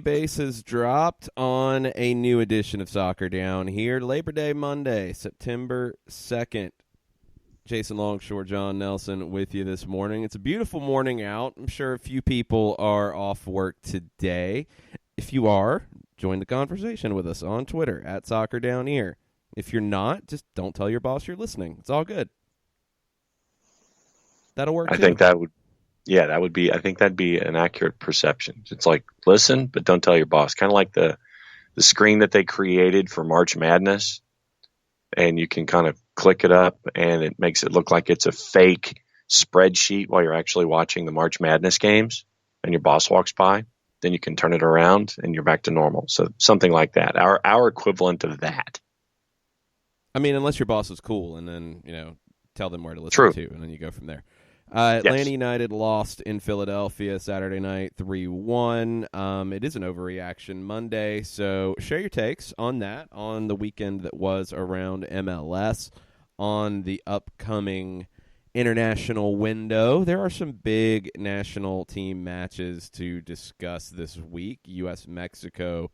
Any bases dropped on a new edition of Soccer Down here. Labor Day Monday, September 2nd. Jason Longshore, John Nelson with you this morning. It's a beautiful morning out. I'm sure a few people are off work today. If you are, join the conversation with us on Twitter at Soccer Down Here. If you're not, just don't tell your boss you're listening. It's all good. That'll work. I think that would be. I think that'd be an accurate perception. It's like listen, but don't tell your boss. Kind of like the screen that they created for March Madness, and you can kind of click it up, and it makes it look like it's a fake spreadsheet while you're actually watching the March Madness games, and your boss walks by. Then you can turn it around, and you're back to normal. So something like that. Our equivalent of that. I mean, unless your boss is cool, and then tell them where to listen True. to, and then you go from there. Atlanta United lost in Philadelphia Saturday night 3-1. It is an overreaction Monday, so share your takes on that, on the weekend that was around MLS, on the upcoming international window. There are some big national team matches to discuss this week, U.S.-Mexico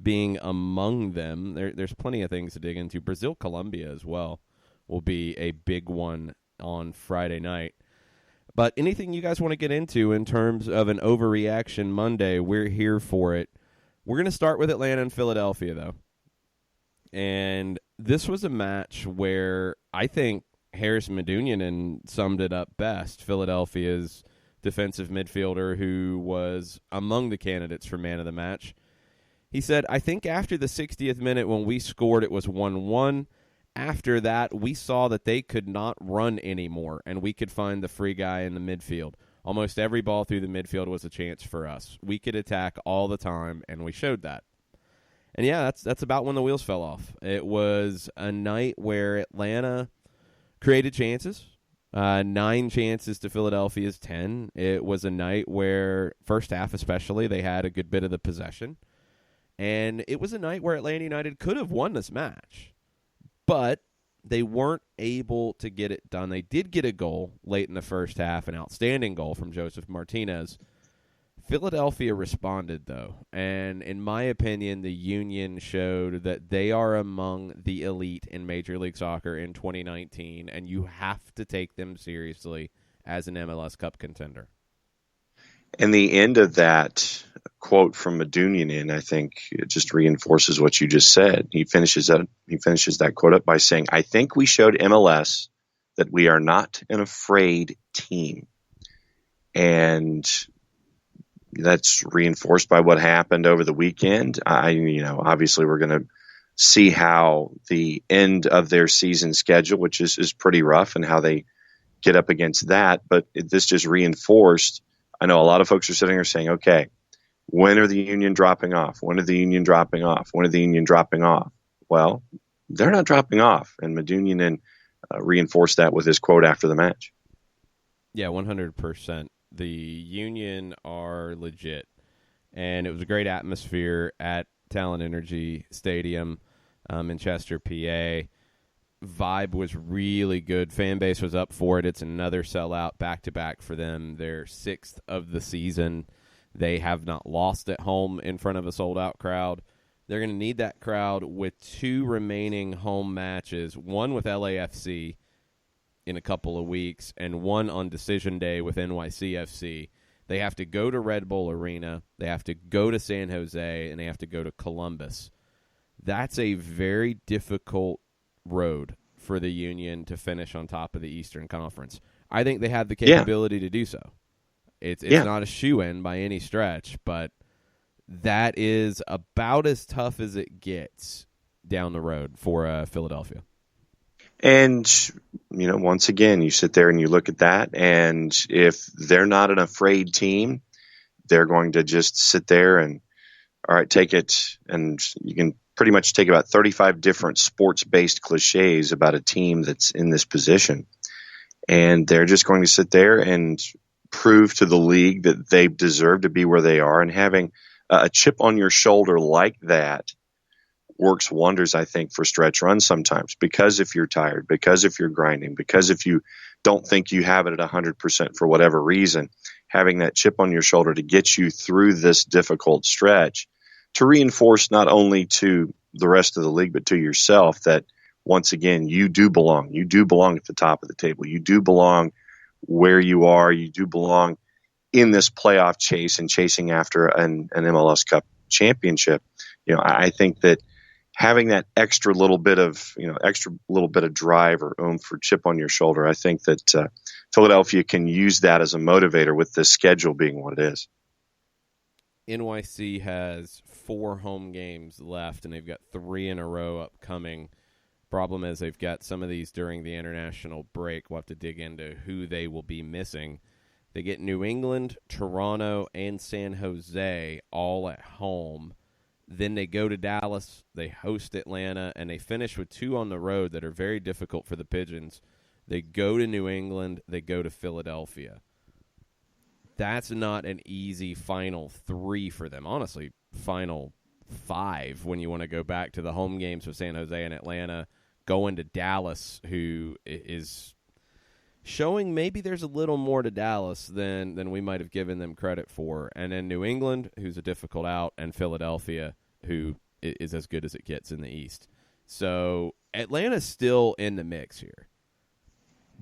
being among them. There's plenty of things to dig into. Brazil-Colombia as well will be a big one on Friday night. But anything you guys want to get into in terms of an overreaction Monday, we're here for it. We're going to start with Atlanta and Philadelphia, though. And this was a match where I think Harris Medunjanin summed it up best, Philadelphia's defensive midfielder who was among the candidates for man of the match. He said, I think after the 60th minute when we scored, it was 1-1. After that, we saw that they could not run anymore, and we could find the free guy in the midfield. Almost every ball through the midfield was a chance for us. We could attack all the time, and we showed that. And yeah, that's about when the wheels fell off. It was a night where Atlanta created chances, 9 chances to Philadelphia's 10. It was a night where, first half especially, they had a good bit of the possession. And it was a night where Atlanta United could have won this match. But they weren't able to get it done. They did get a goal late in the first half, an outstanding goal from Joseph Martinez. Philadelphia responded, though, and in my opinion, the Union showed that they are among the elite in Major League Soccer in 2019, and you have to take them seriously as an MLS Cup contender. And the end of that quote from Medunjanin, I think, it just reinforces what you just said. He finishes that quote up by saying, I think we showed MLS that we are not an afraid team. And that's reinforced by what happened over the weekend. Obviously we're going to see how the end of their season schedule, which is pretty rough, and how they get up against that. But this just reinforced. I know a lot of folks are sitting here saying, okay, when are the Union dropping off? When are the Union dropping off? When are the Union dropping off? Well, they're not dropping off. And Medunjanin reinforced that with his quote after the match. Yeah, 100%. The Union are legit. And it was a great atmosphere at Talent Energy Stadium in Chester, PA. Vibe was really good. Fan base was up for it. It's another sellout back-to-back for them. Their 6th of the season. They have not lost at home in front of a sold-out crowd. They're going to need that crowd with 2 remaining home matches, one with LAFC in a couple of weeks and one on decision day with NYCFC. They have to go to Red Bull Arena. They have to go to San Jose, and they have to go to Columbus. That's a very difficult road for the Union to finish on top of the Eastern Conference. I think they have the capability to do so. It's not a shoo-in by any stretch, but that is about as tough as it gets down the road for Philadelphia. And, once again, you sit there and you look at that, and if they're not an afraid team, they're going to just sit there and, all right, take it, and you can pretty much take about 35 different sports-based cliches about a team that's in this position. And they're just going to sit there and prove to the league that they deserve to be where they are. And having a chip on your shoulder like that works wonders, I think, for stretch runs sometimes. Because if you're tired, because if you're grinding, because if you don't think you have it at 100% for whatever reason, having that chip on your shoulder to get you through this difficult stretch to reinforce not only to the rest of the league, but to yourself that once again, you do belong. You do belong at the top of the table. You do belong where you are. You do belong in this playoff chase and chasing after an MLS Cup championship. I think that having that extra little bit of drive or oomph or chip on your shoulder, I think that Philadelphia can use that as a motivator with the schedule being what it is. NYC has 4 home games left, and they've got 3 in a row upcoming. Problem is they've got some of these during the international break. We'll have to dig into who they will be missing. They get New England, Toronto, and San Jose all at home. Then they go to Dallas, they host Atlanta, and they finish with 2 on the road that are very difficult for the Pigeons. They go to New England, they go to Philadelphia. That's not an easy final 3 for them. Honestly, final 5 when you want to go back to the home games with San Jose and Atlanta, going to Dallas, who is showing maybe there's a little more to Dallas than we might have given them credit for. And then New England, who's a difficult out, and Philadelphia, who is as good as it gets in the East. So Atlanta's still in the mix here.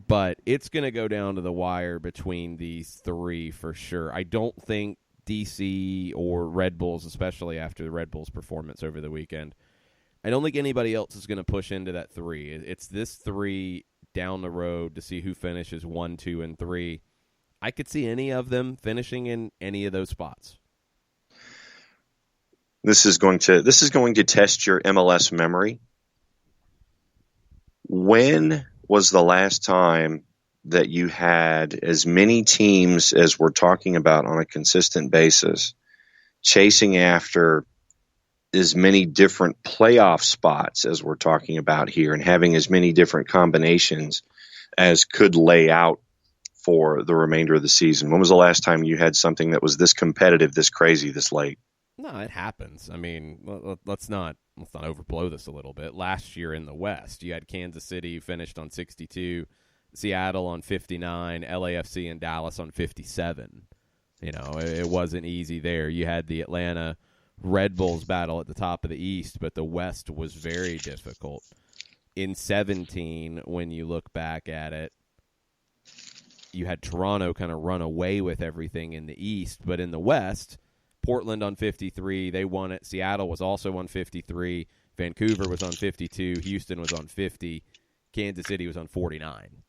But it's going to go down to the wire between these 3 for sure. I don't think DC or Red Bulls, especially after the Red Bulls' performance over the weekend, I don't think anybody else is going to push into that 3. It's this 3 down the road to see who finishes 1, 2, and 3. I could see any of them finishing in any of those spots. This is going to test your MLS memory. When was the last time that you had as many teams as we're talking about on a consistent basis chasing after as many different playoff spots as we're talking about here and having as many different combinations as could lay out for the remainder of the season? When was the last time you had something that was this competitive, this crazy, this late? No, it happens. I mean, let's not overblow this a little bit. Last year in the West, you had Kansas City finished on 62, Seattle on 59, LAFC and Dallas on 57. It wasn't easy there. You had the Atlanta Red Bulls battle at the top of the East, but the West was very difficult. In 17, when you look back at it, you had Toronto kind of run away with everything in the East, but in the West, Portland on 53, they won it. Seattle was also on 53. Vancouver was on 52. Houston was on 50. Kansas City was on 49.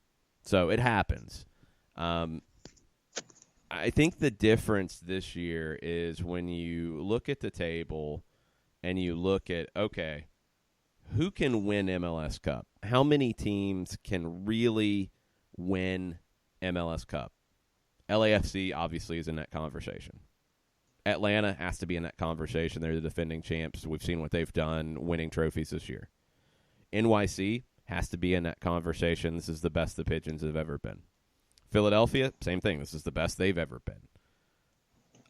So it happens. I think the difference this year is when you look at the table and you look at, okay, who can win MLS Cup? How many teams can really win MLS Cup? LAFC obviously is in that conversation. Atlanta has to be in that conversation. They're the defending champs. We've seen what they've done winning trophies this year. NYC has to be in that conversation. This is the best the Pigeons have ever been. Philadelphia, same thing. This is the best they've ever been.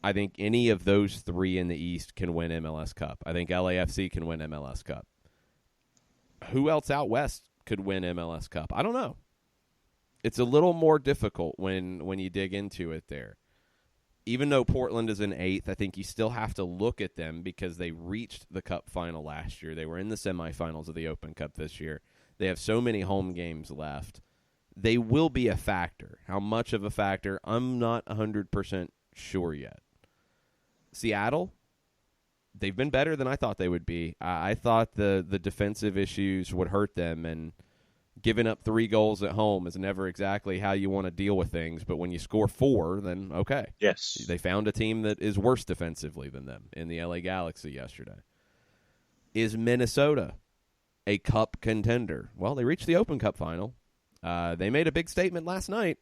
I think any of those 3 in the East can win MLS Cup. I think LAFC can win MLS Cup. Who else out West could win MLS Cup? I don't know. It's a little more difficult when you dig into it there. Even though Portland is in 8th, I think you still have to look at them because they reached the Cup final last year. They were in the semifinals of the Open Cup this year. They have so many home games left. They will be a factor. How much of a factor, I'm not 100% sure yet. Seattle, they've been better than I thought they would be. I thought the defensive issues would hurt them, and giving up 3 goals at home is never exactly how you want to deal with things, but when you score 4, then okay. Yes. They found a team that is worse defensively than them in the LA Galaxy yesterday. Is Minnesota a Cup contender? Well, they reached the Open Cup final. They made a big statement last night,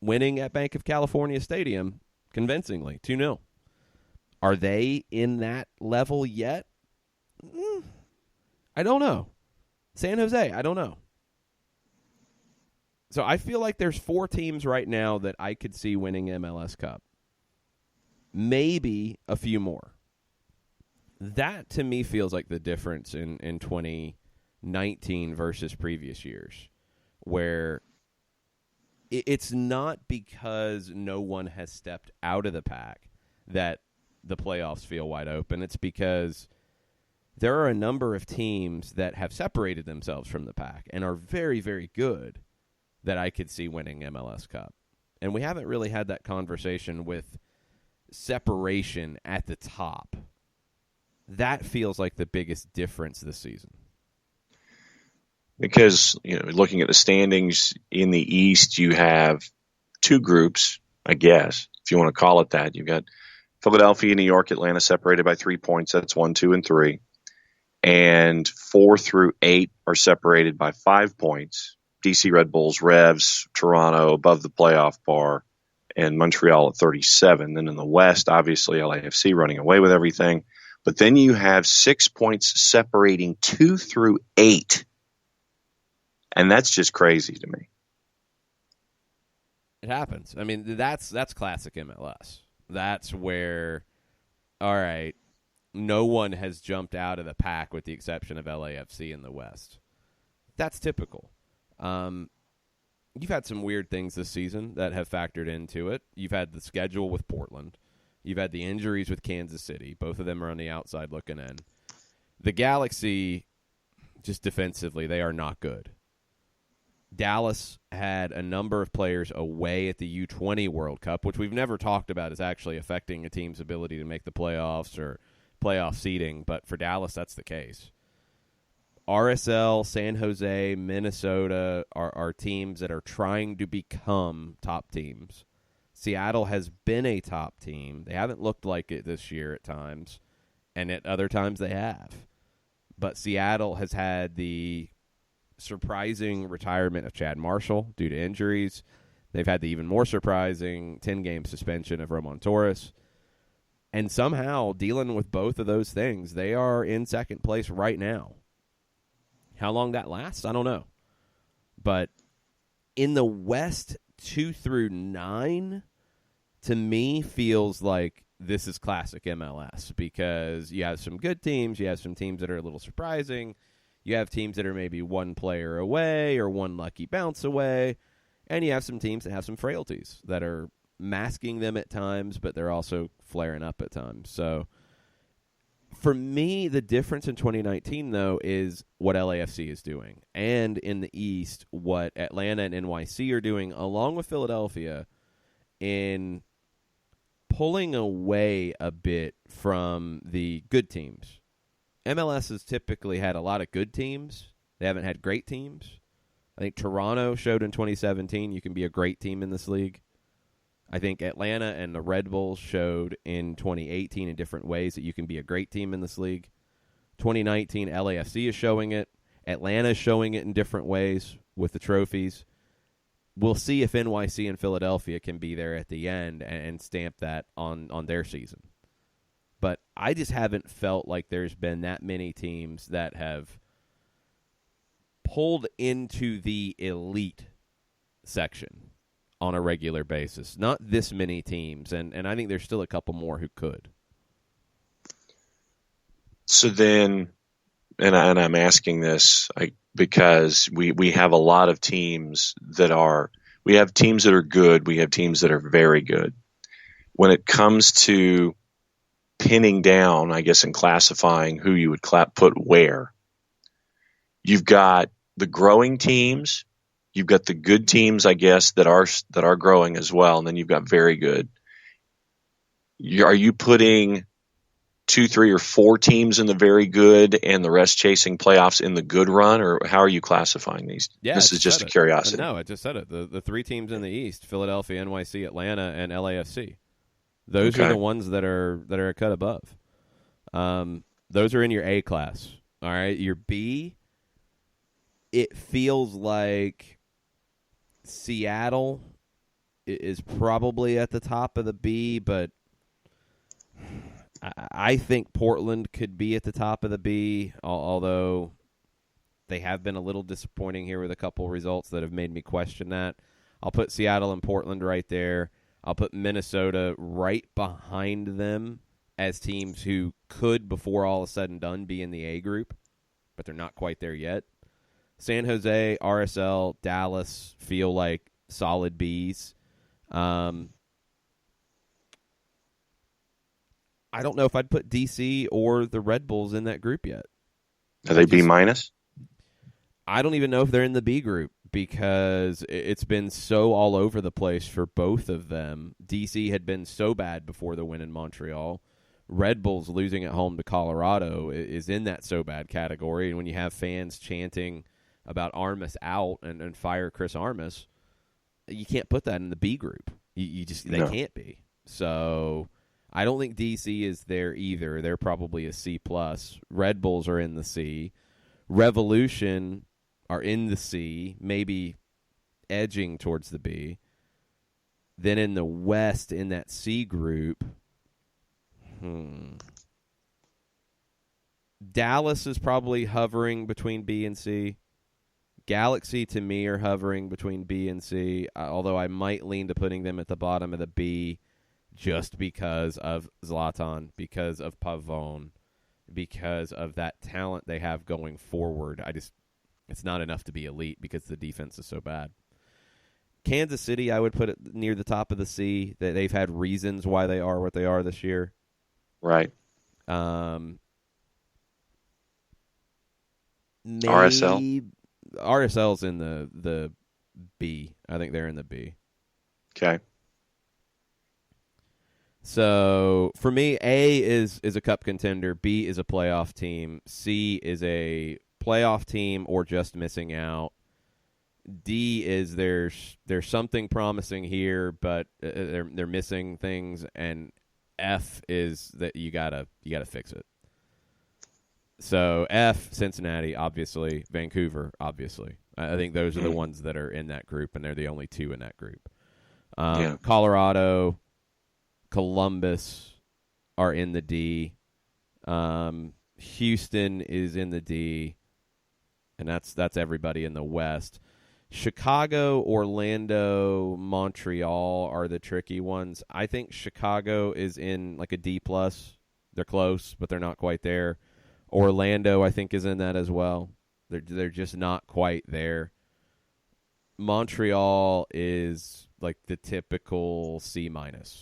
winning at Bank of California Stadium convincingly, 2-0. Are they in that level yet? I don't know. San Jose, I don't know. So I feel like there's 4 teams right now that I could see winning MLS Cup. Maybe a few more. That, to me, feels like the difference in 2019 versus previous years, where it's not because no one has stepped out of the pack that the playoffs feel wide open. It's because there are a number of teams that have separated themselves from the pack and are very, very good that I could see winning MLS Cup. And we haven't really had that conversation with separation at the top. That feels like the biggest difference this season. Because, looking at the standings in the East, you have two groups, I guess, if you want to call it that. You've got Philadelphia, New York, Atlanta separated by 3 points. That's 1, 2, and 3. And 4 through 8 are separated by 5 points. DC Red Bulls, Revs, Toronto above the playoff bar, and Montreal at 37. Then in the West, obviously LAFC running away with everything. But then you have 6 points separating 2 through 8. And that's just crazy to me. It happens. I mean, that's classic MLS. That's where, all right, no one has jumped out of the pack with the exception of LAFC in the West. That's typical. You've had some weird things this season that have factored into it. You've had the schedule with Portland. You've had the injuries with Kansas City. Both of them are on the outside looking in. The Galaxy, just defensively, they are not good. Dallas had a number of players away at the U20 World Cup, which we've never talked about as actually affecting a team's ability to make the playoffs or playoff seeding, but for Dallas, that's the case. RSL, San Jose, Minnesota are teams that are trying to become top teams. Seattle has been a top team. They haven't looked like it this year at times, and at other times they have. But Seattle has had the surprising retirement of Chad Marshall due to injuries. They've had the even more surprising 10-game suspension of Roman Torres. And somehow, dealing with both of those things, they are in second place right now. How long that lasts, I don't know. But in the West, 2 through 9, to me, feels like this is classic MLS because you have some good teams, you have some teams that are a little surprising, you have teams that are maybe one player away or one lucky bounce away, and you have some teams that have some frailties that are masking them at times, but they're also flaring up at times. So for me, the difference in 2019, though, is what LAFC is doing. And in the East, what Atlanta and NYC are doing, along with Philadelphia, in pulling away a bit from the good teams. MLS has typically had a lot of good teams. They haven't had great teams. I think Toronto showed in 2017 you can be a great team in this league. I think Atlanta and the Red Bulls showed in 2018 in different ways that you can be a great team in this league. 2019, LAFC is showing it. Atlanta is showing it in different ways with the trophies. We'll see if NYC and Philadelphia can be there at the end and stamp that on their season. But I just haven't felt like there's been that many teams that have pulled into the elite section on a regular basis. Not this many teams, and I think there's still a couple more who could. So then, and I'm asking this because we have a lot of teams that are – we have teams that are good. We have teams that are very good. When it comes to pinning down, I guess, and classifying who you would put where, you've got the growing teams. You've got the good teams, I guess, that are growing as well, and then you've got very good. Are you putting 2, 3, or 4 teams in the very good and the rest chasing playoffs in the good run, or how are you classifying these? Yeah, this is just a curiosity. No, I just said it. The 3 teams in the East, Philadelphia, NYC, Atlanta, and LAFC. Those are the ones that are a cut above. Those are in your A class. All right, your B, it feels like Seattle is probably at the top of the B, but I think Portland could be at the top of the B, although they have been a little disappointing here with a couple results that have made me question that. I'll put Seattle and Portland right there. I'll put Minnesota right behind them as teams who could, before all is said and done, be in the A group, but they're not quite there yet. San Jose, RSL, Dallas feel like solid Bs. I I don't know if I'd put DC or the Red Bulls in that group yet. Are they B minus? I don't even know if they're in the B group because it's been so all over the place for both of them. DC had been so bad before the win in Montreal. Red Bulls losing at home to Colorado is in that so bad category. And when you have fans chanting about Armas out and fire Chris Armas, you can't put that in the B group. They can't be. So I don't think DC is there either. They're probably a C plus. Red Bulls are in the C. Revolution are in the C, maybe edging towards the B. Then in the West, in that C group, Dallas is probably hovering between B and C. Galaxy, to me, are hovering between B and C, although I might lean to putting them at the bottom of the B just because of Zlatan, because of Pavone, because of that talent they have going forward. It's not enough to be elite because the defense is so bad. Kansas City, I would put it near the top of the C. That they've had reasons why they are what they are this year. Right. RSL's in the B. I think they're in the B. Okay. So for me, A is a cup contender. B is a playoff team. C is a playoff team or just missing out. D is there's something promising here, but they're missing things, and F is that you gotta fix it. So F, Cincinnati, obviously, Vancouver, obviously. I think those are the ones that are in that group, and they're the only two in that group. Colorado, Columbus are in the D. Houston is in the D. And that's everybody in the West. Chicago, Orlando, Montreal are the tricky ones. I think Chicago is in like a D+. They're close, but they're not quite there. Orlando, I think, is in that as well. They're just not quite there. Montreal is like the typical C-,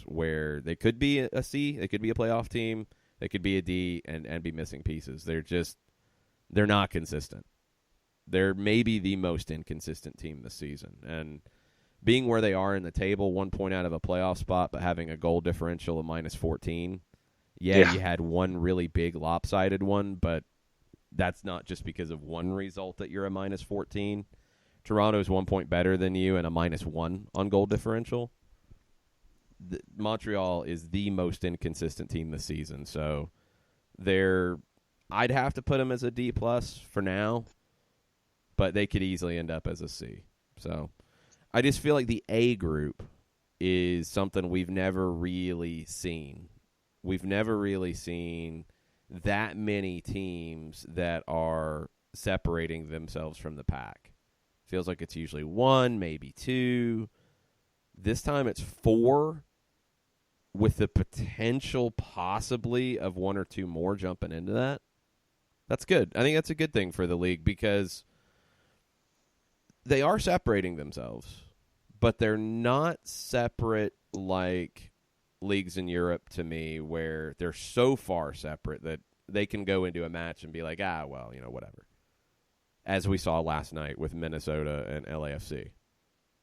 where they could be a C, they could be a playoff team, they could be a D and be missing pieces. They're not consistent. They're maybe the most inconsistent team this season. And being where they are in the table, 1 point out of a playoff spot, but having a goal differential of -14, you had one really big lopsided one, but that's not just because of one result that you're a -14. Toronto's 1 point better than you and a -1 on goal differential. Montreal is the most inconsistent team this season, so I'd have to put them as a D+ for now, but they could easily end up as a C. So I just feel like the A group is something we've never really seen. We've never really seen that many teams that are separating themselves from the pack. Feels like it's usually one, maybe two. This time it's four, with the potential possibly of one or two more jumping into that. That's good. I think that's a good thing for the league because they are separating themselves, but they're not separate like leagues in Europe to me, where they're so far separate that they can go into a match and be like, whatever. As we saw last night with Minnesota and LAFC.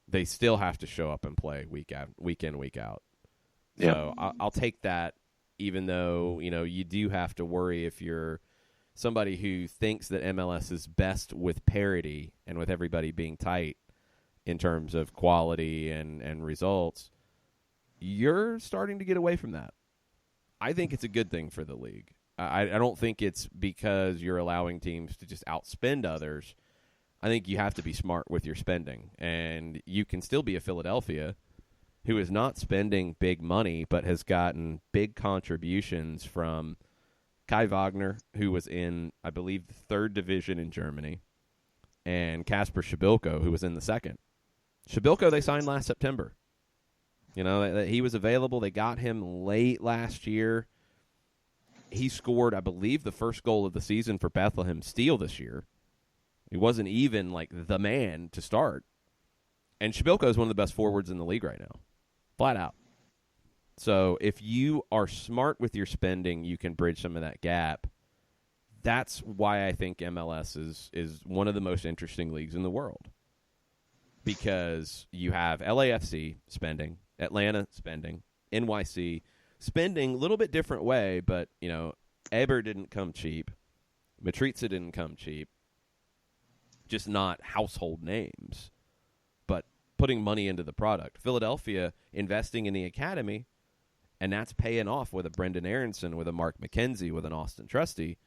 They still have to show up and play week in, week out. Yeah. So I'll take that, even though, you do have to worry if you're somebody who thinks that MLS is best with parity and with everybody being tight in terms of quality and results. You're starting to get away from that. I think it's a good thing for the league. I don't think it's because you're allowing teams to just outspend others. I think you have to be smart with your spending. And you can still be a Philadelphia who is not spending big money but has gotten big contributions from Kai Wagner, who was in, I believe, the third division in Germany, and Kasper Shabilko, who was in the second. Shabilko they signed last September. He was available. They got him late last year. He scored, I believe, the first goal of the season for Bethlehem Steel this year. He wasn't even like the man to start. And Shabilko is one of the best forwards in the league right now. Flat out. So if you are smart with your spending, you can bridge some of that gap. That's why I think MLS is one of the most interesting leagues in the world. Because you have LAFC spending, Atlanta spending, NYC spending a little bit different way, but, Eber didn't come cheap. Matriza didn't come cheap. Just not household names, but putting money into the product. Philadelphia investing in the academy, and that's paying off with a Brendan Aronson, with a Mark McKenzie, with an Austin Trusty.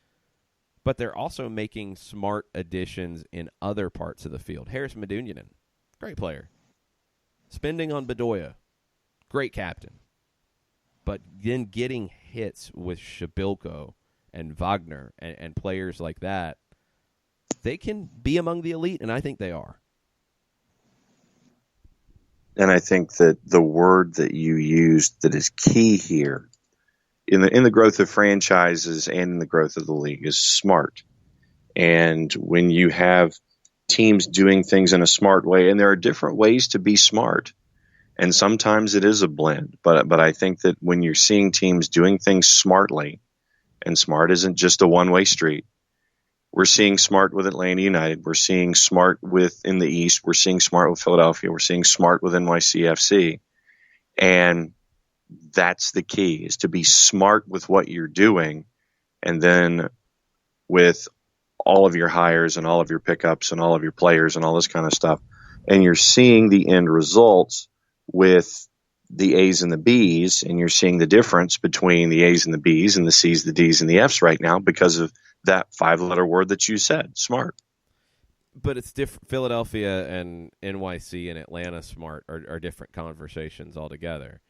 But they're also making smart additions in other parts of the field. Harris Medunjanin, great player. Spending on Bedoya, great captain. But then getting hits with Shabilko and Wagner and players like that, they can be among the elite, and I think they are. And I think that the word that you used that is key here in the growth of franchises and in the growth of the league is smart. And when you have teams doing things in a smart way, and there are different ways to be smart, and sometimes it is a blend. But I think that when you're seeing teams doing things smartly, and smart isn't just a one-way street. We're seeing smart with Atlanta United. We're seeing smart in the East. We're seeing smart with Philadelphia. We're seeing smart with NYCFC. And that's the key, is to be smart with what you're doing. And then with all of your hires and all of your pickups and all of your players and all this kind of stuff. And you're seeing the end results with the A's and the B's, and you're seeing the difference between the A's and the B's and the C's, the D's, and the F's right now because of that 5-letter word that you said, smart. But it's different. Philadelphia and NYC and Atlanta smart are different conversations altogether.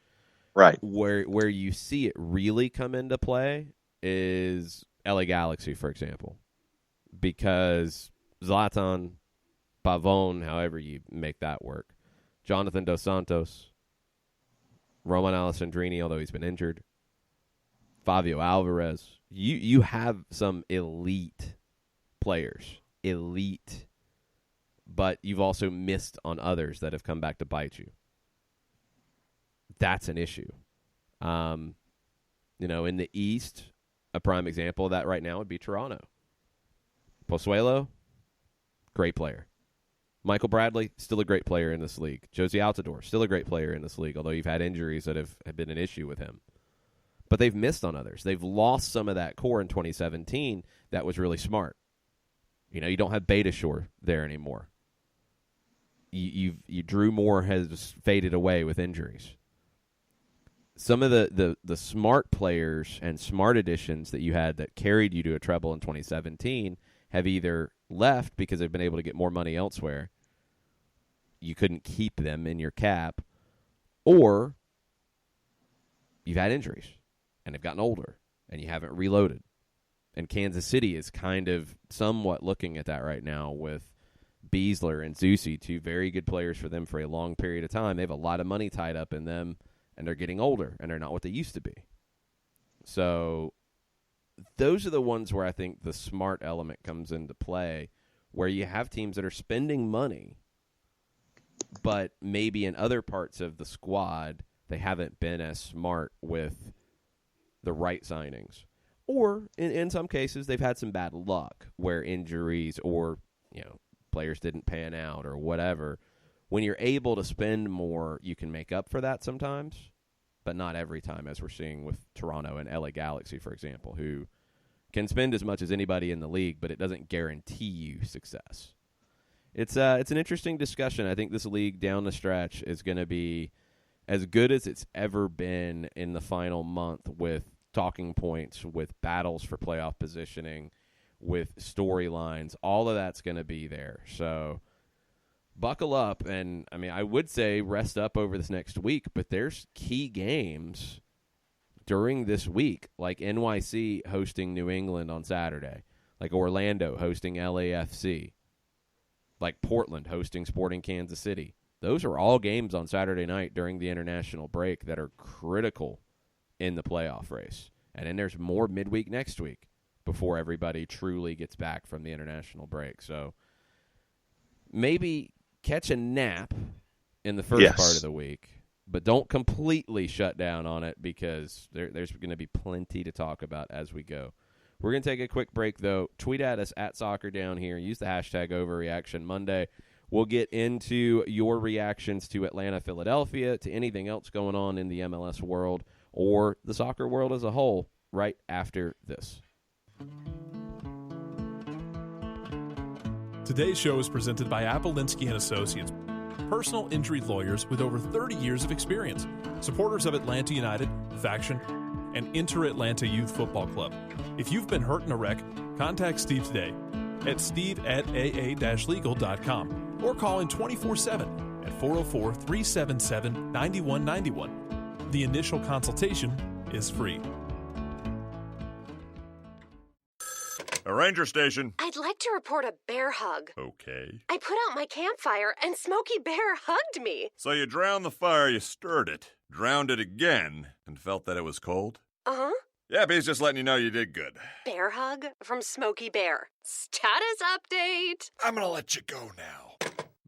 Right. Where you see it really come into play is LA Galaxy, for example. Because Zlatan, Pavon, however you make that work, Jonathan Dos Santos, Roman Alessandrini, although he's been injured, Fabio Alvarez. You have some elite players, but you've also missed on others that have come back to bite you. That's an issue. In the East, a prime example of that right now would be Toronto. Pozuelo, great player. Michael Bradley, still a great player in this league. Josie Altidore, still a great player in this league, although you've had injuries that have been an issue with him. But they've missed on others. They've lost some of that core in 2017 that was really smart. You don't have Betashore there anymore. You Drew Moore has faded away with injuries. Some of the smart players and smart additions that you had that carried you to a treble in 2017 have either left because they've been able to get more money elsewhere. You couldn't keep them in your cap, or you've had injuries and they've gotten older and you haven't reloaded. And Kansas City is kind of somewhat looking at that right now with Beasler and Zusi, two very good players for them for a long period of time. They have a lot of money tied up in them, and they're getting older, and they're not what they used to be. So those are the ones where I think the smart element comes into play, where you have teams that are spending money, but maybe in other parts of the squad, they haven't been as smart with the right signings. Or in some cases, they've had some bad luck where injuries or players didn't pan out or whatever. When you're able to spend more, you can make up for that sometimes, but not every time, as we're seeing with Toronto and LA Galaxy, for example, who can spend as much as anybody in the league, but it doesn't guarantee you success. It's an interesting discussion. I think this league down the stretch is going to be as good as it's ever been in the final month, with talking points, with battles for playoff positioning, with storylines. All of that's going to be there. So buckle up, and I would say rest up over this next week, but there's key games during this week, like NYC hosting New England on Saturday, like Orlando hosting LAFC, like Portland hosting Sporting Kansas City. Those are all games on Saturday night during the international break that are critical in the playoff race. And then there's more midweek next week before everybody truly gets back from the international break. So maybe catch a nap in the first part of the week But don't completely shut down on it because there's going to be plenty to talk about as we go. We're going to take a quick break, though. Tweet at us at Soccer Down Here. Use the hashtag #OverreactionMonday. We'll get into your reactions to Atlanta, Philadelphia, to anything else going on in the MLS world or the soccer world as a whole right after this. Today's show is presented by Appolinsky & Associates, personal injury lawyers with over 30 years of experience, supporters of Atlanta United, Faction, and Inter-Atlanta Youth Football Club. If you've been hurt in a wreck, contact Steve today at steve@aa-legal.com or call in 24/7 at 404-377-9191. The initial consultation is free. A ranger station. I'd like to report a bear hug. Okay. I put out my campfire and Smokey Bear hugged me. So you drowned the fire, you stirred it, drowned it again, and felt that it was cold? Uh-huh. Yeah, but he's just letting you know you did good. Bear hug from Smokey Bear. Status update. I'm gonna let you go now.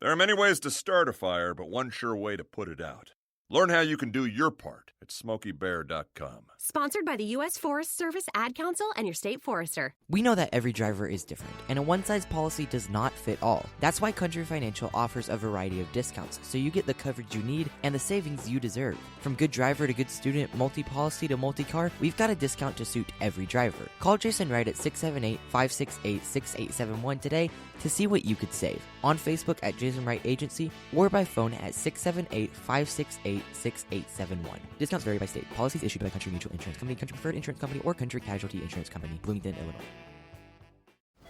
There are many ways to start a fire, but one sure way to put it out. Learn how you can do your part at SmokeyBear.com. Sponsored by the U.S. Forest Service, Ad Council, and your state forester. We know that every driver is different, and a one-size policy does not fit all. That's why Country Financial offers a variety of discounts, so you get the coverage you need and the savings you deserve. From good driver to good student, multi-policy to multi-car, we've got a discount to suit every driver. Call Jason Wright at 678-568-6871 today to see what you could save. On Facebook at Jason Wright Agency, or by phone at 678-568-6871. Discounts vary by state. Policies issued by Country Mutual Insurance Company, Country Preferred Insurance Company, or Country Casualty Insurance Company, Bloomington, Illinois.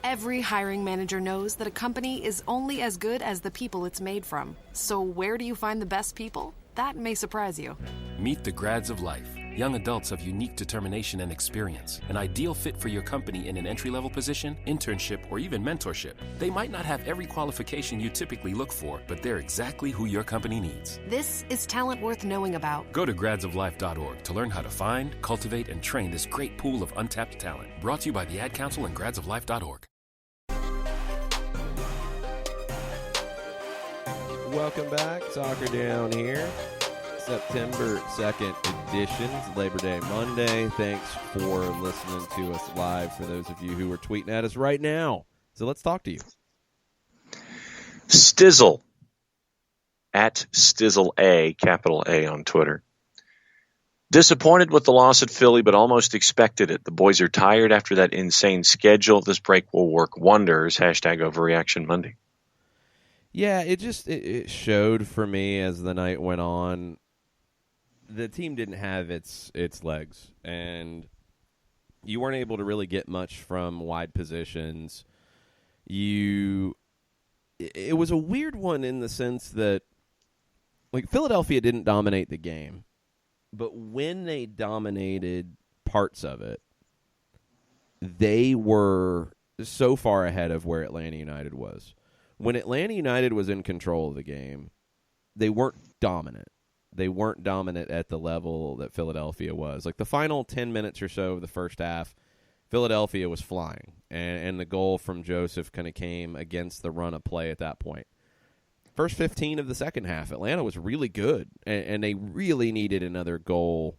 Every hiring manager knows that a company is only as good as the people it's made from. So where do you find the best people? That may surprise you. Meet the grads of life. Young adults of unique determination and experience. An ideal fit for your company in an entry-level position, internship, or even mentorship. They might not have every qualification you typically look for, but they're exactly who your company needs. This is talent worth knowing about. Go to gradsoflife.org to learn how to find, cultivate, and train this great pool of untapped talent. Brought to you by the Ad Council and gradsoflife.org. Welcome back. Soccer Down Here. September 2nd edition. It's Labor Day Monday. Thanks for listening to us live for those of you who are tweeting at us right now. So let's talk to you. Stizzle at Stizzle A, capital A on Twitter. Disappointed with the loss at Philly, but almost expected it. The boys are tired after that insane schedule. This break will work wonders. Hashtag Overreaction Monday. Yeah, it showed for me as the night went on. The team didn't have its legs, and you weren't able to really get much from wide positions. It was a weird one in the sense that, like, Philadelphia didn't dominate the game, but when they dominated parts of it, they were so far ahead of where Atlanta United was. When Atlanta United was in control of the game, they weren't dominant. They weren't dominant at the level that Philadelphia was. Like, the final 10 minutes or so of the first half, Philadelphia was flying, and the goal from Joseph kind of came against the run of play at that point. First 15 of the second half, Atlanta was really good, and they really needed another goal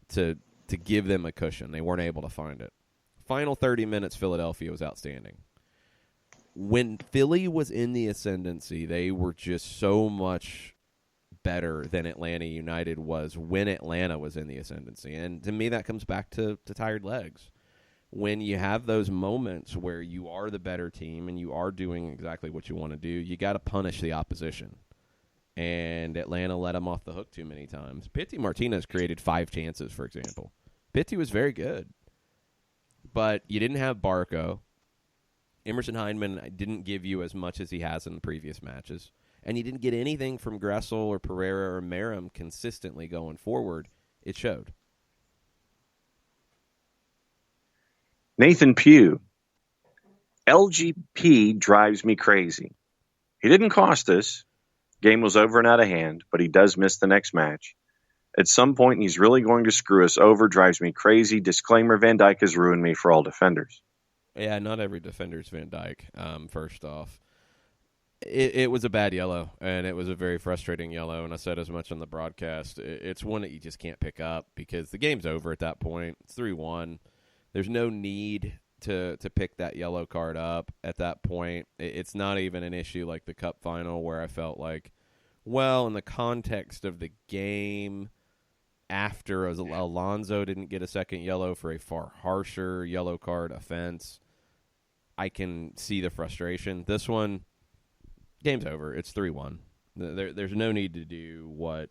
to give them a cushion. They weren't able to find it. Final 30 minutes, Philadelphia was outstanding. When Philly was in the ascendancy, they were just so much better than Atlanta United was when Atlanta was in the ascendancy. And to me, that comes back to tired legs. When you have those moments where you are the better team and you are doing exactly what you want to do, you got to punish the opposition. And Atlanta let them off the hook too many times. Pity Martinez created 5 chances, for example. Pity was very good. But you didn't have Barco. Emerson Hyndman didn't give you as much as he has in the previous matches. And you didn't get anything from Gressel or Pereira or Merrim consistently going forward. It showed. Nathan Pugh. LGP drives me crazy. He didn't cost us. Game was over and out of hand, but he does miss the next match. At some point, he's really going to screw us over. Drives me crazy. Disclaimer, Van Dijk has ruined me for all defenders. Yeah, not every defender is Van Dijk, first off. It was a bad yellow, and it was a very frustrating yellow, and I said as much on the broadcast. It's one that you just can't pick up because the game's over at that point. It's 3-1. There's no need to pick that yellow card up at that point. It's not even an issue like the Cup final where I felt like, well, in the context of the game, after Alonso didn't get a second yellow for a far harsher yellow card offense, I can see the frustration. This one, game's over. It's 3-1. There's no need to do what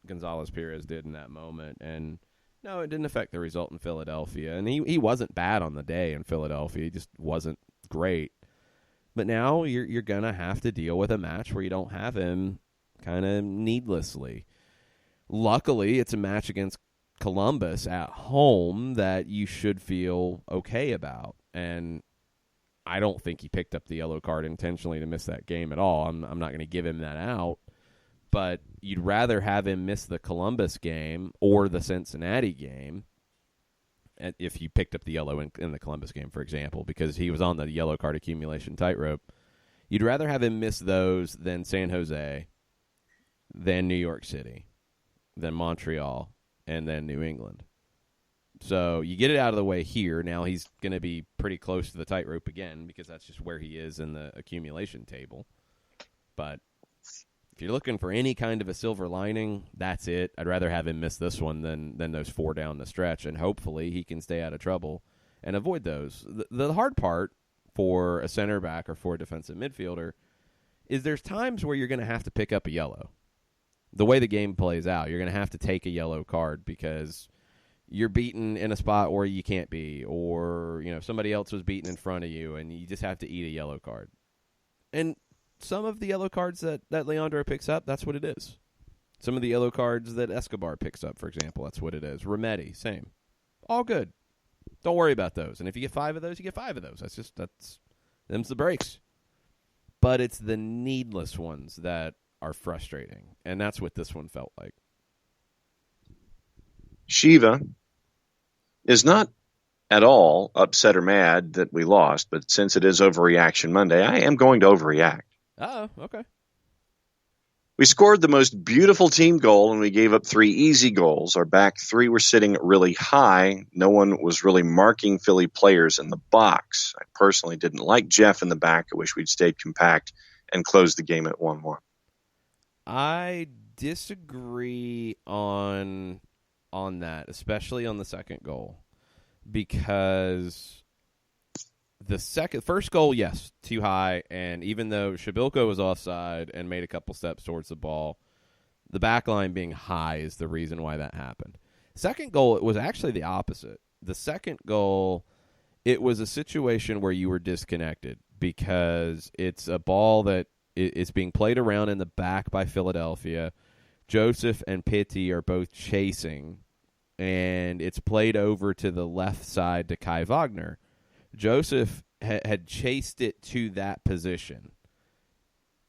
Gonzalez-Perez did in that moment. And, no, it didn't affect the result in Philadelphia. And he wasn't bad on the day in Philadelphia. He just wasn't great. But now you're going to have to deal with a match where you don't have him kind of needlessly. Luckily, it's a match against Columbus at home that you should feel okay about. And I don't think he picked up the yellow card intentionally to miss that game at all. I'm not going to give him that out. But you'd rather have him miss the Columbus game or the Cincinnati game if you picked up the yellow in the Columbus game, for example, because he was on the yellow card accumulation tightrope. You'd rather have him miss those than San Jose, than New York City, than Montreal, and then New England. So you get it out of the way here. Now he's going to be pretty close to the tightrope again because that's just where he is in the accumulation table. But if you're looking for any kind of a silver lining, that's it. I'd rather have him miss this one than those 4 down the stretch, and hopefully he can stay out of trouble and avoid those. The hard part for a center back or for a defensive midfielder is there's times where you're going to have to pick up a yellow. The way the game plays out, you're going to have to take a yellow card because you're beaten in a spot where you can't be, or somebody else was beaten in front of you, and you just have to eat a yellow card. And some of the yellow cards that Leandro picks up, that's what it is. Some of the yellow cards that Escobar picks up, for example, that's what it is. Rometty, same. All good. Don't worry about those. And if you get 5 of those, you get 5 of those. Them's the breaks. But it's the needless ones that are frustrating, and that's what this one felt like. Shiva is not at all upset or mad that we lost, but since it is Overreaction Monday, I am going to overreact. Oh, okay. We scored the most beautiful team goal, and we gave up 3 easy goals. Our back 3 were sitting really high. No one was really marking Philly players in the box. I personally didn't like Jeff in the back. I wish we'd stayed compact and closed the game at 1-1. I disagree on that, especially on the second goal, because the first goal, yes, too high, and even though Shabilko was offside and made a couple steps towards the ball, the back line being high is the reason why that happened. Second goal, it was actually the opposite. The second goal, it was a situation where you were disconnected because it's a ball that is being played around in the back by Philadelphia. Joseph and Pitti are both chasing, and it's played over to the left side to Kai Wagner. Joseph had chased it to that position.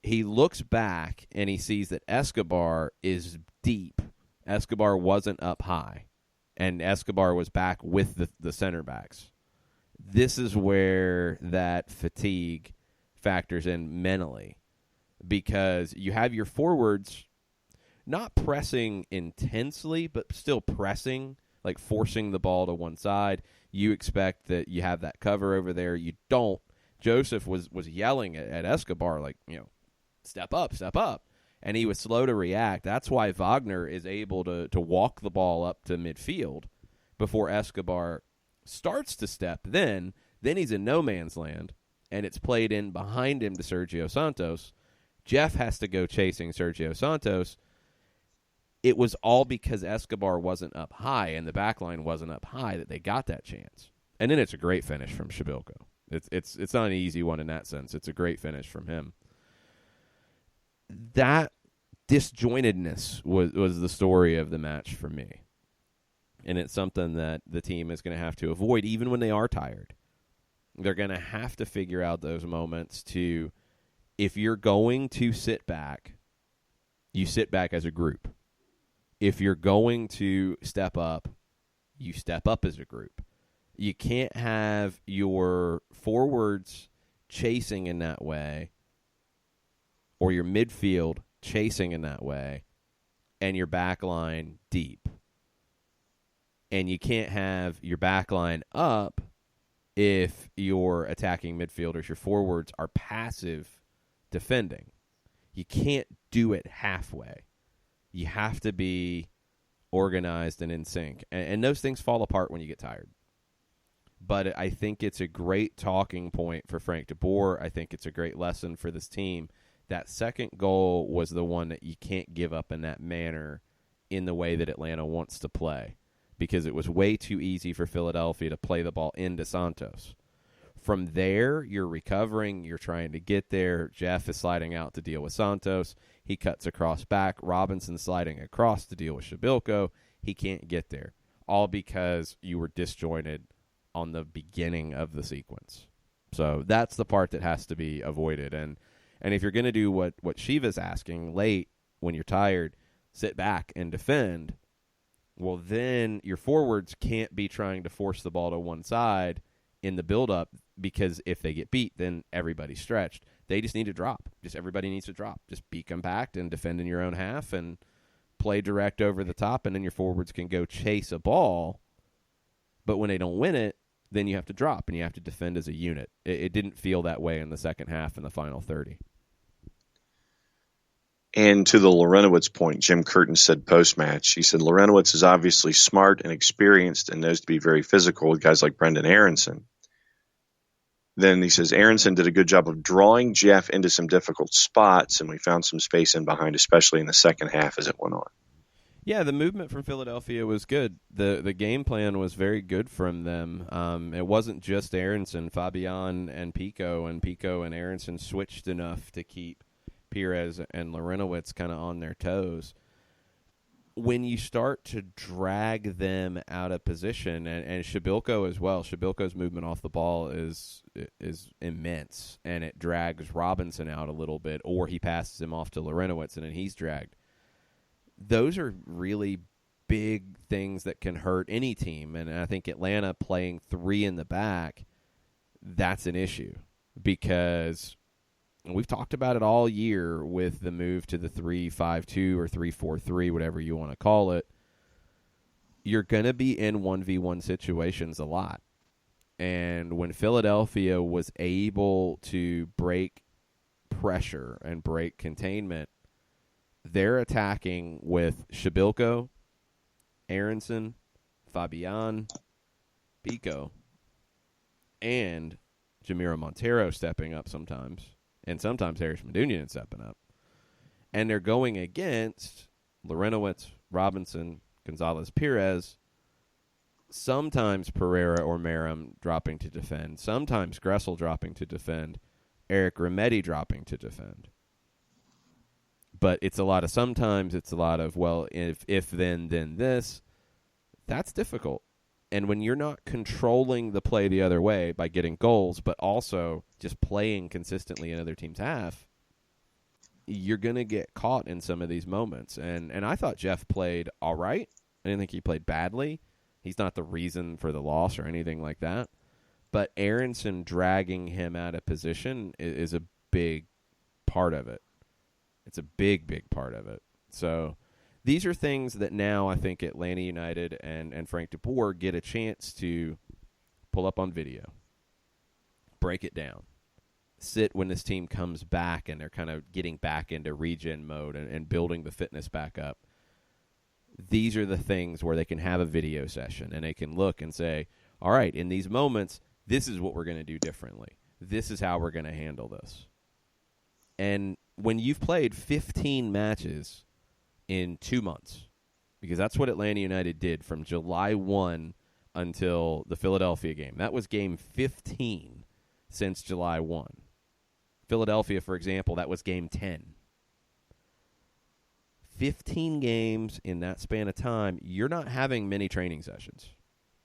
He looks back, and he sees that Escobar is deep. Escobar wasn't up high, and Escobar was back with the center backs. This is where that fatigue factors in mentally, because you have your forwards not pressing intensely, but still pressing, like forcing the ball to one side. You expect that you have that cover over there. You don't. Joseph was yelling at Escobar, like, step up, step up. And he was slow to react. That's why Wagner is able to walk the ball up to midfield before Escobar starts to step. Then he's in no man's land, and it's played in behind him to Sergio Santos. Jeff has to go chasing Sergio Santos. It was all because Escobar wasn't up high and the back line wasn't up high that they got that chance. And then it's a great finish from Shabilko. It's not an easy one in that sense. It's a great finish from him. That disjointedness was the story of the match for me. And it's something that the team is going to have to avoid even when they are tired. They're going to have to figure out those moments to, if you're going to sit back, you sit back as a group. If you're going to step up, you step up as a group. You can't have your forwards chasing in that way or your midfield chasing in that way, and your back line deep. And you can't have your back line up if your attacking midfielders, your forwards, are passive defending. You can't do it halfway. You have to be organized and in sync. And those things fall apart when you get tired. But I think it's a great talking point for Frank de Boer. I think it's a great lesson for this team. That second goal was the one that you can't give up in that manner in the way that Atlanta wants to play, because it was way too easy for Philadelphia to play the ball into Santos. From there, you're recovering. You're trying to get there. Jeff is sliding out to deal with Santos. He cuts across back. Robinson sliding across to deal with Shabilko. He can't get there, all because you were disjointed on the beginning of the sequence. So that's the part that has to be avoided. And if you're going to do what Shiva's asking late when you're tired, sit back and defend, well, then your forwards can't be trying to force the ball to one side in the build-up, because if they get beat, then everybody's stretched. They just need to drop. Just everybody needs to drop. Just be compact and defend in your own half and play direct over the top, and then your forwards can go chase a ball. But when they don't win it, then you have to drop, and you have to defend as a unit. It didn't feel that way in the second half in the final 30. And to the Lorenowitz point, Jim Curtin said post-match, he said, Lorenowitz is obviously smart and experienced and knows to be very physical with guys like Brendan Aronson. Then he says, Aronson did a good job of drawing Jeff into some difficult spots, and we found some space in behind, especially in the second half as it went on. Yeah, the movement from Philadelphia was good. The game plan was very good from them. It wasn't just Aronson, Fabian and Pico and Aronson switched enough to keep Perez and Lorenowitz kind of on their toes. When you start to drag them out of position, and Shabilko as well, Shabilko's movement off the ball is immense, and it drags Robinson out a little bit, or he passes him off to Lorenowitz, and then he's dragged. Those are really big things that can hurt any team, and I think Atlanta playing three in the back, that's an issue, because we've talked about it all year with the move to the 3-5-2 or 3-4-3, whatever you want to call it. You're going to be in 1v1 situations a lot. And when Philadelphia was able to break pressure and break containment, they're attacking with Shabilko, Aronson, Fabian, Pico, and Jamiro Montero stepping up sometimes. And sometimes Harris Medunian stepping up. And they're going against Lorenowitz, Robinson, Gonzalez-Perez, sometimes Pereira or Merrim dropping to defend, sometimes Gressel dropping to defend, Eric Remedi dropping to defend. But it's a lot of sometimes, it's a lot of, well, if then this. That's difficult. And when you're not controlling the play the other way by getting goals, but also just playing consistently in other team's half, you're going to get caught in some of these moments. And I thought Jeff played all right. I didn't think he played badly. He's not the reason for the loss or anything like that. But Aronson dragging him out of position is a big part of it. It's a big, big part of it. So these are things that now I think Atlanta United and Frank de Boer get a chance to pull up on video, break it down, sit when this team comes back and they're kind of getting back into regen mode and building the fitness back up. These are the things where they can have a video session and they can look and say, all right, in these moments, this is what we're going to do differently. This is how we're going to handle this. And when you've played 15 matches in 2 months, because that's what Atlanta United did from July 1 until the Philadelphia game. That was game 15 since July 1. Philadelphia, for example, that was game 10. 15 games in that span of time, you're not having many training sessions,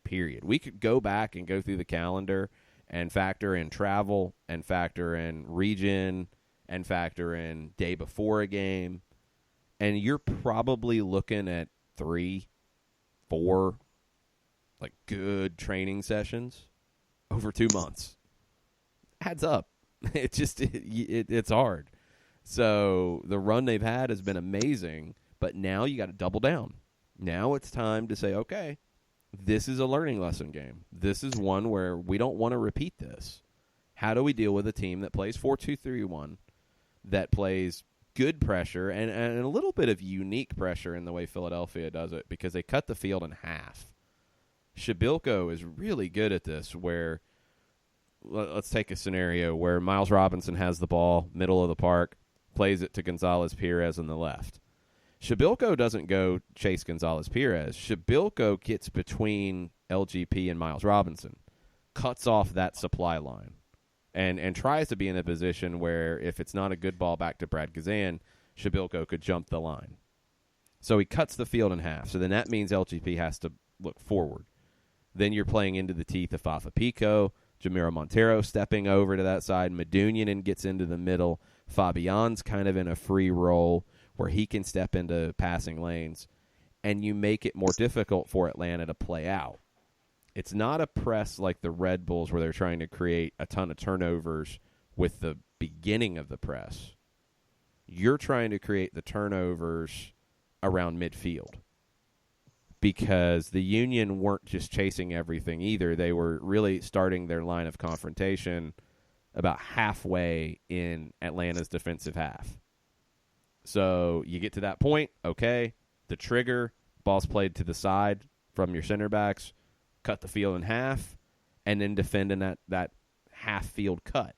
period. We could go back and go through the calendar and factor in travel and factor in regen and factor in day before a game, and you're probably looking at 3, 4, like good training sessions over 2 months. Adds up. It's hard. So the run they've had has been amazing, but now you got to double down. Now it's time to say, okay, this is a learning lesson game. This is one where we don't want to repeat this. How do we deal with a team that plays 4-2-3-1, that plays good pressure and a little bit of unique pressure in the way Philadelphia does it, because they cut the field in half. Shabilko is really good at this, where let's take a scenario where Miles Robinson has the ball, middle of the park, plays it to Gonzalez-Pirez on the left. Shabilko doesn't go chase Gonzalez-Pirez. Shabilko gets between LGP and Miles Robinson, cuts off that supply line, and tries to be in a position where if it's not a good ball back to Brad Gazan, Shabilko could jump the line. So he cuts the field in half. So then that means LGP has to look forward. Then you're playing into the teeth of Fafa Pico, Jamiro Montero stepping over to that side, Medunjanin gets into the middle, Fabian's kind of in a free role where he can step into passing lanes, and you make it more difficult for Atlanta to play out. It's not a press like the Red Bulls where they're trying to create a ton of turnovers with the beginning of the press. You're trying to create the turnovers around midfield, because the Union weren't just chasing everything either. They were really starting their line of confrontation about halfway in Atlanta's defensive half. So you get to that point, okay, the trigger, ball's played to the side from your center backs, cut the field in half, and then defend in that half-field cut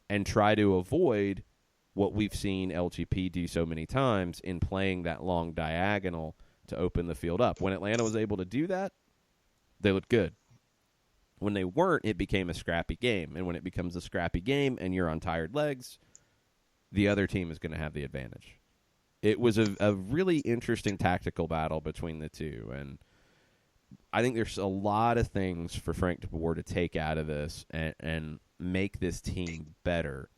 and try to avoid what we've seen LGP do so many times in playing that long diagonal to open the field up. When Atlanta was able to do that, they looked good. When they weren't, it became a scrappy game. And when it becomes a scrappy game and you're on tired legs, the other team is going to have the advantage. It was a really interesting tactical battle between the two, and I think there's a lot of things for Frank de Boer to take out of this and make this team better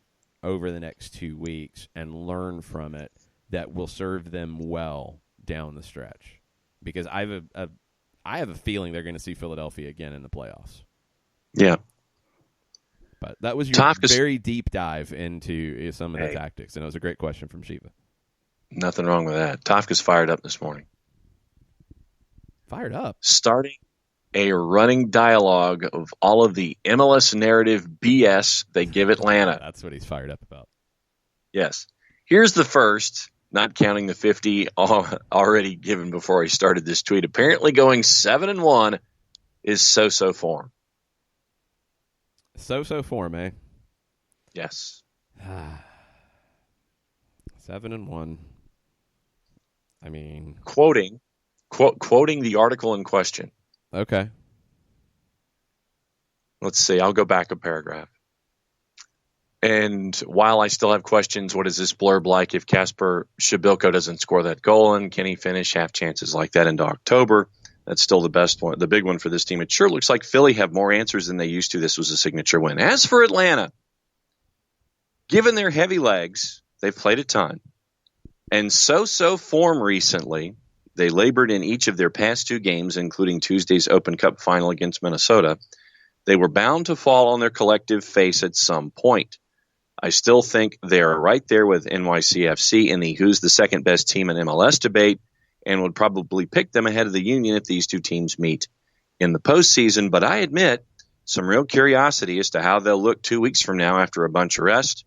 over the next 2 weeks and learn from it that will serve them well down the stretch. Because I have a feeling they're going to see Philadelphia again in the playoffs. Yeah. But that was your very deep dive into some of the tactics, and it was a great question from Shiva. Nothing wrong with that. Tafka's fired up this morning. Fired up? Starting a running dialogue of all of the MLS narrative BS they give Atlanta. That's what he's fired up about. Yes. Here's the first, not counting the 50 already given before he started this tweet. Apparently going 7-1 is so-so form. So-so form, eh? Yes. 7-1. I mean, quoting the article in question. Okay. Let's see. I'll go back a paragraph. And while I still have questions, what is this blurb like if Kasper Shabilko doesn't score that goal, and can he finish half chances like that into October? That's still the best one, the big one for this team. It sure looks like Philly have more answers than they used to. This was a signature win. As for Atlanta, given their heavy legs, they've played a ton. And so-so form recently, they labored in each of their past 2 games, including Tuesday's Open Cup final against Minnesota. They were bound to fall on their collective face at some point. I still think they are right there with NYCFC in the who's the second best team in MLS debate, and would probably pick them ahead of the Union if these two teams meet in the postseason. But I admit some real curiosity as to how they'll look 2 weeks from now after a bunch of rest.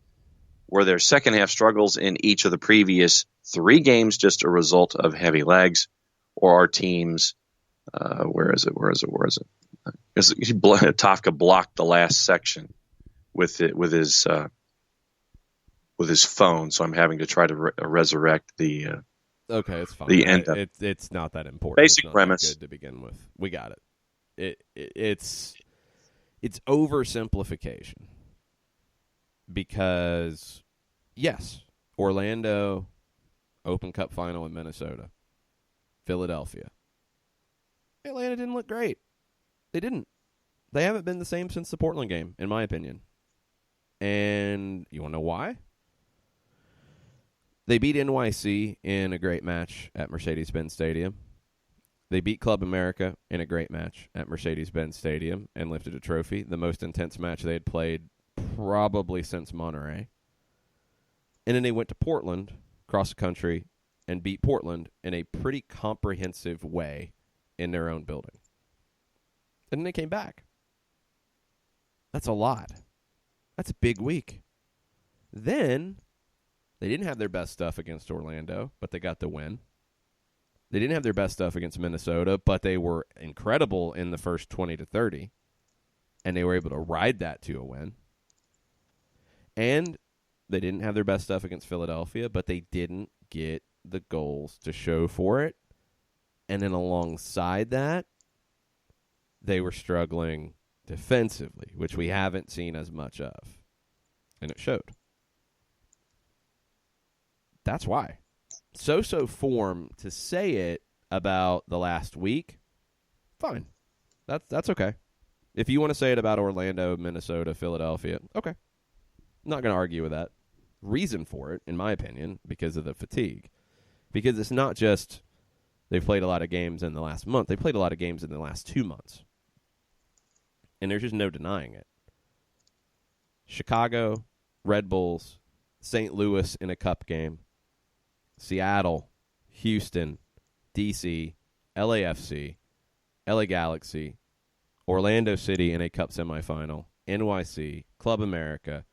Were their second half struggles in each of the previous 3 games just a result of heavy legs, or are teams where is it? Tafka blocked the last section with his phone, so I'm having to try to resurrect the. Okay, it's fine. The end. It's not that important. Basic it's not premise good to begin with. We got it. It's oversimplification, because yes, Orlando, Open Cup final in Minnesota, Philadelphia. Atlanta didn't look great. They didn't. They haven't been the same since the Portland game, in my opinion. And you want to know why? They beat NYC in a great match at Mercedes-Benz Stadium. They beat Club America in a great match at Mercedes-Benz Stadium and lifted a trophy, the most intense match they had played probably since Monterrey. And then they went to Portland, across the country, and beat Portland in a pretty comprehensive way in their own building. And then they came back. That's a lot. That's a big week. Then they didn't have their best stuff against Orlando, but they got the win. They didn't have their best stuff against Minnesota, but they were incredible in the first 20 to 30, and they were able to ride that to a win. And they didn't have their best stuff against Philadelphia, but they didn't get the goals to show for it. And then alongside that, they were struggling defensively, which we haven't seen as much of. And it showed. That's why. So-so form to say it about the last week, fine. That's okay. If you want to say it about Orlando, Minnesota, Philadelphia, okay. I'm not going to argue with that. Reason for it, in my opinion, because of the fatigue. Because it's not just they've played a lot of games in the last month. They played a lot of games in the last 2 months. And there's just no denying it. Chicago, Red Bulls, St. Louis in a cup game, Seattle, Houston, D.C., LAFC, LA Galaxy, Orlando City in a cup semifinal, NYC, Club America,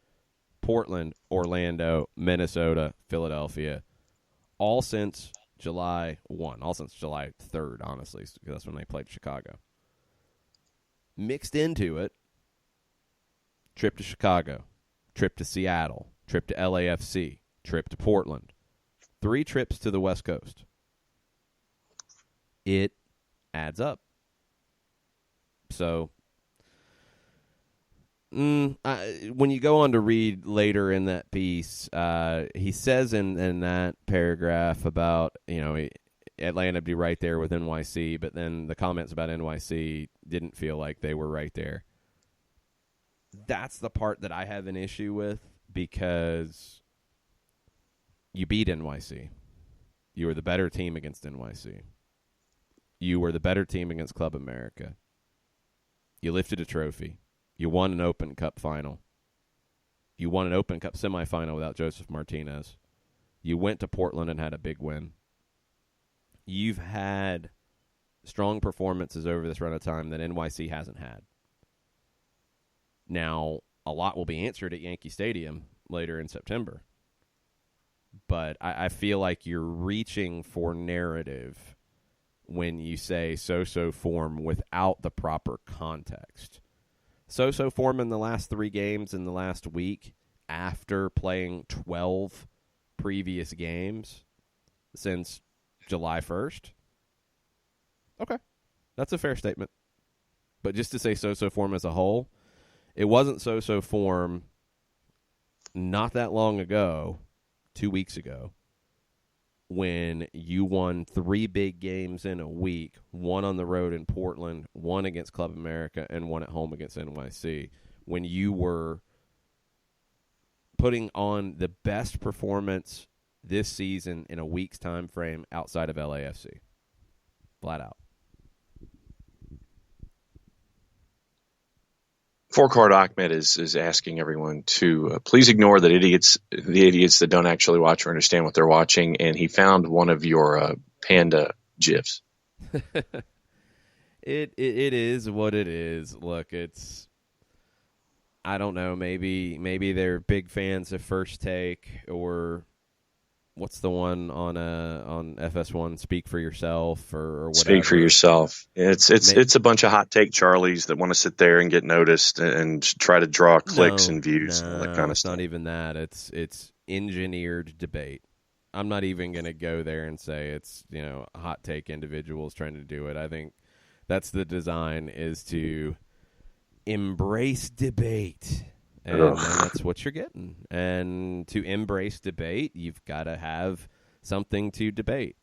Portland, Orlando, Minnesota, Philadelphia, all since July 1, all since July 3rd, honestly, because that's when they played Chicago. Mixed into it, trip to Chicago, trip to Seattle, trip to LAFC, trip to Portland, 3 trips to the West Coast. It adds up. So, when you go on to read later in that piece, he says in that paragraph about, Atlanta would be right there with NYC, but then the comments about NYC didn't feel like they were right there. That's the part that I have an issue with, because you beat NYC. You were the better team against NYC. You were the better team against Club America. You lifted a trophy. You won an Open Cup final. You won an Open Cup semifinal without Joseph Martinez. You went to Portland and had a big win. You've had strong performances over this run of time that NYC hasn't had. Now, a lot will be answered at Yankee Stadium later in September. But I feel like you're reaching for narrative when you say so-so form without the proper context. So-so form in the last 3 games in the last week after playing 12 previous games since July 1st. Okay, that's a fair statement. But just to say so-so form as a whole, it wasn't so-so form not that long ago, 2 weeks ago, when you won 3 big games in a week, one on the road in Portland, one against Club America, and one at home against NYC, when you were putting on the best performance this season in a week's time frame outside of LAFC. Flat out. Four-Card Ahmed is asking everyone to please ignore the idiots that don't actually watch or understand what they're watching, and he found one of your panda GIFs. It is what it is. Look, it's, I don't know, maybe they're big fans of First Take, or what's the one on FS1, Speak for Yourself, or whatever. Speak for Yourself. It's a bunch of hot take Charlies that want to sit there and get noticed and try to draw clicks and views and all that kind of stuff. It's not even that. It's engineered debate. I'm not even going to go there and say it's, hot take individuals trying to do it. I think that's the design, is to embrace debate. And that's what you're getting. And to embrace debate, you've got to have something to debate.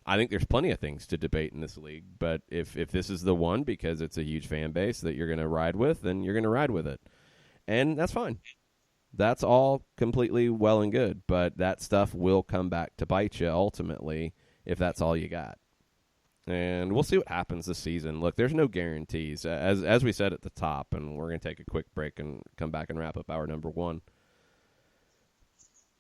I think there's plenty of things to debate in this league, but if this is the one, because it's a huge fan base that you're going to ride with, then you're going to ride with it. And that's fine. That's all completely well and good, but that stuff will come back to bite you ultimately if that's all you got. And we'll see what happens this season. Look, there's no guarantees. As we said at the top, and we're going to take a quick break and come back and wrap up hour number 1.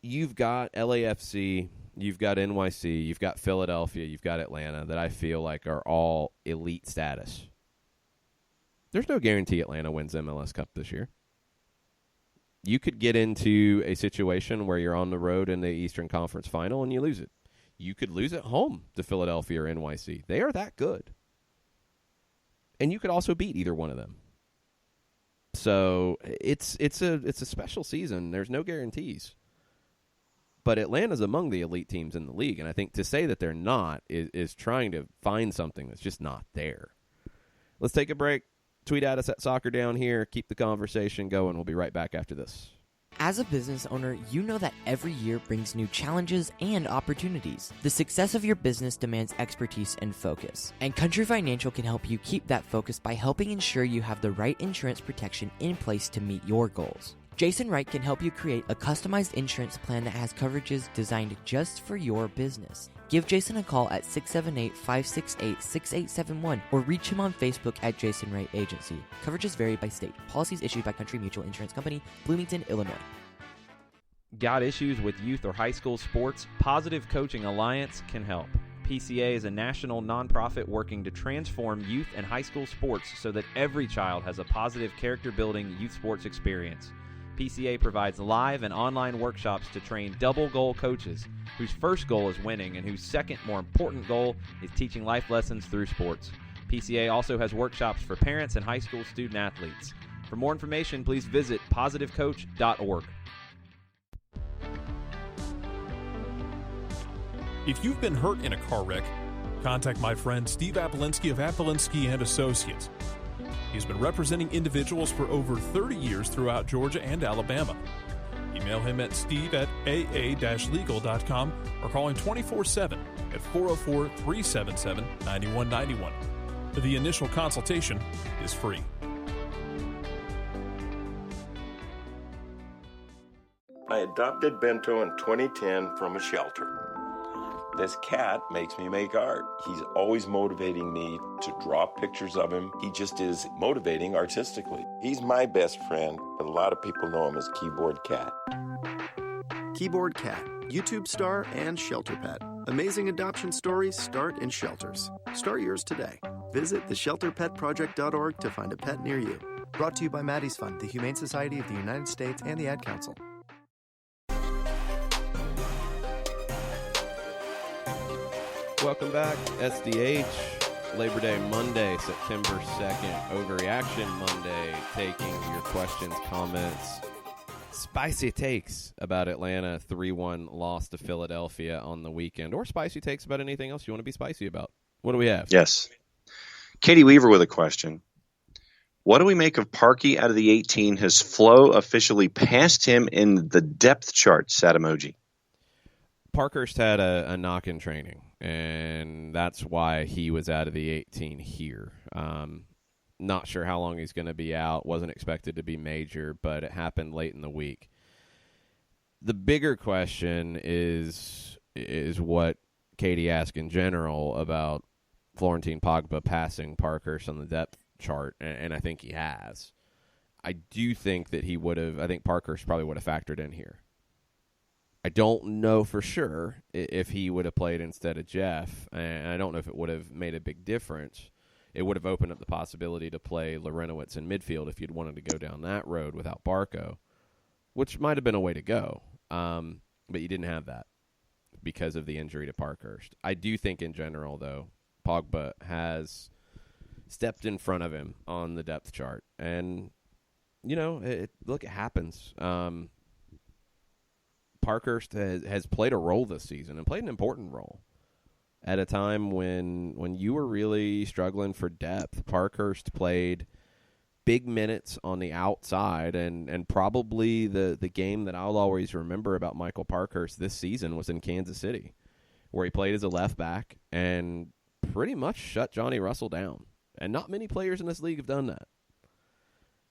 you've got LAFC, you've got NYC, you've got Philadelphia, you've got Atlanta that I feel like are all elite status. There's no guarantee Atlanta wins MLS Cup this year. You could get into a situation where you're on the road in the Eastern Conference Final and you lose it. You could lose at home to Philadelphia or NYC. They are that good. And you could also beat either one of them. So it's a special season. There's no guarantees. But Atlanta's among the elite teams in the league, and I think to say that they're not is trying to find something that's just not there. Let's take a break. Tweet at us at Soccer Down Here. Keep the conversation going. We'll be right back after this. As a business owner, you know that every year brings new challenges and opportunities. The success of your business demands expertise and focus. And Country Financial can help you keep that focus by helping ensure you have the right insurance protection in place to meet your goals. Jason Wright can help you create a customized insurance plan that has coverages designed just for your business. Give Jason a call at 678-568-6871 or reach him on Facebook at Jason Wright Agency. Coverages vary by state. Policies issued by Country Mutual Insurance Company, Bloomington, Illinois. Got issues with youth or high school sports? Positive Coaching Alliance can help. PCA is a national nonprofit working to transform youth and high school sports so that every child has a positive character-building youth sports experience. PCA provides live and online workshops to train double-goal coaches whose first goal is winning and whose second, more important goal is teaching life lessons through sports. PCA also has workshops for parents and high school student-athletes. For more information, please visit positivecoach.org. If you've been hurt in a car wreck, contact my friend Steve Apolinski of Apolinski & Associates. He's been representing individuals for over 30 years throughout Georgia and Alabama. Email him at steve@aa-legal.com or call him 24/7 at 404-377-9191. The initial consultation is free. I adopted Bento in 2010 from a shelter. This cat makes me make art. He's always motivating me to draw pictures of him. He just is motivating artistically. He's my best friend, but a lot of people know him as Keyboard Cat. Keyboard Cat, YouTube star and shelter pet. Amazing adoption stories start in shelters. Start yours today. Visit theshelterpetproject.org to find a pet near you. Brought to you by Maddie's Fund, the Humane Society of the United States, and the Ad Council. Welcome back. SDH, Labor Day Monday, September 2nd, Overreaction Monday, taking your questions, comments, spicy takes about Atlanta 3-1 loss to Philadelphia on the weekend, or spicy takes about anything else you want to be spicy about. What do we have? Yes. Katie Weaver with a question. What do we make of Parkey out of the 18? Has Flo officially passed him in the depth chart? Sad emoji. Parkhurst had a knock in training, and that's why he was out of the 18 here. Not sure how long he's going to be out. Wasn't expected to be major, but it happened late in the week. The bigger question is what Katie asked in general about Florentine Pogba passing Parkhurst on the depth chart, and I think he has. I do think that he would have. I think Parkhurst probably would have factored in here. I don't know for sure if he would have played instead of Jeff, and I don't know if it would have made a big difference. It would have opened up the possibility to play Larenowitz in midfield if you'd wanted to go down that road without Barco, which might have been a way to go, but you didn't have that because of the injury to Parkhurst. I do think in general, though, Pogba has stepped in front of him on the depth chart, and, you know, it happens. Parkhurst has played a role this season and played an important role at a time when you were really struggling for depth. Parkhurst played big minutes on the outside, and probably the game that I'll always remember about Michael Parkhurst this season was in Kansas City, where he played as a left back and pretty much shut Johnny Russell down. And not many players in this league have done that.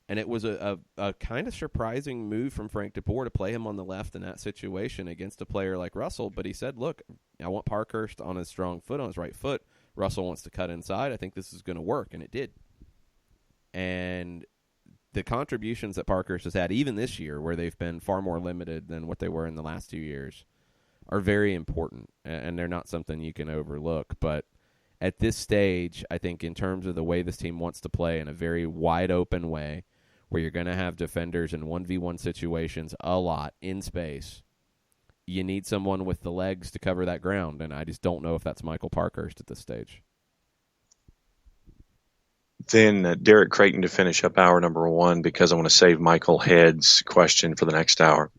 And it was a kind of surprising move from Frank de Boer to play him on the left in that situation against a player like Russell. But he said, look, I want Parkhurst on his strong foot, on his right foot. Russell wants to cut inside. I think this is going to work, and it did. And the contributions that Parkhurst has had, even this year, where they've been far more limited than what they were in the last 2 years, are very important, and they're not something you can overlook. But at this stage, I think in terms of the way this team wants to play in a very wide-open way, where you're going to have defenders in 1v1 situations a lot in space, you need someone with the legs to cover that ground, and I just don't know if that's Michael Parkhurst at this stage. Then Derek Creighton to finish up hour number 1, because I want to save Michael Head's question for the next hour.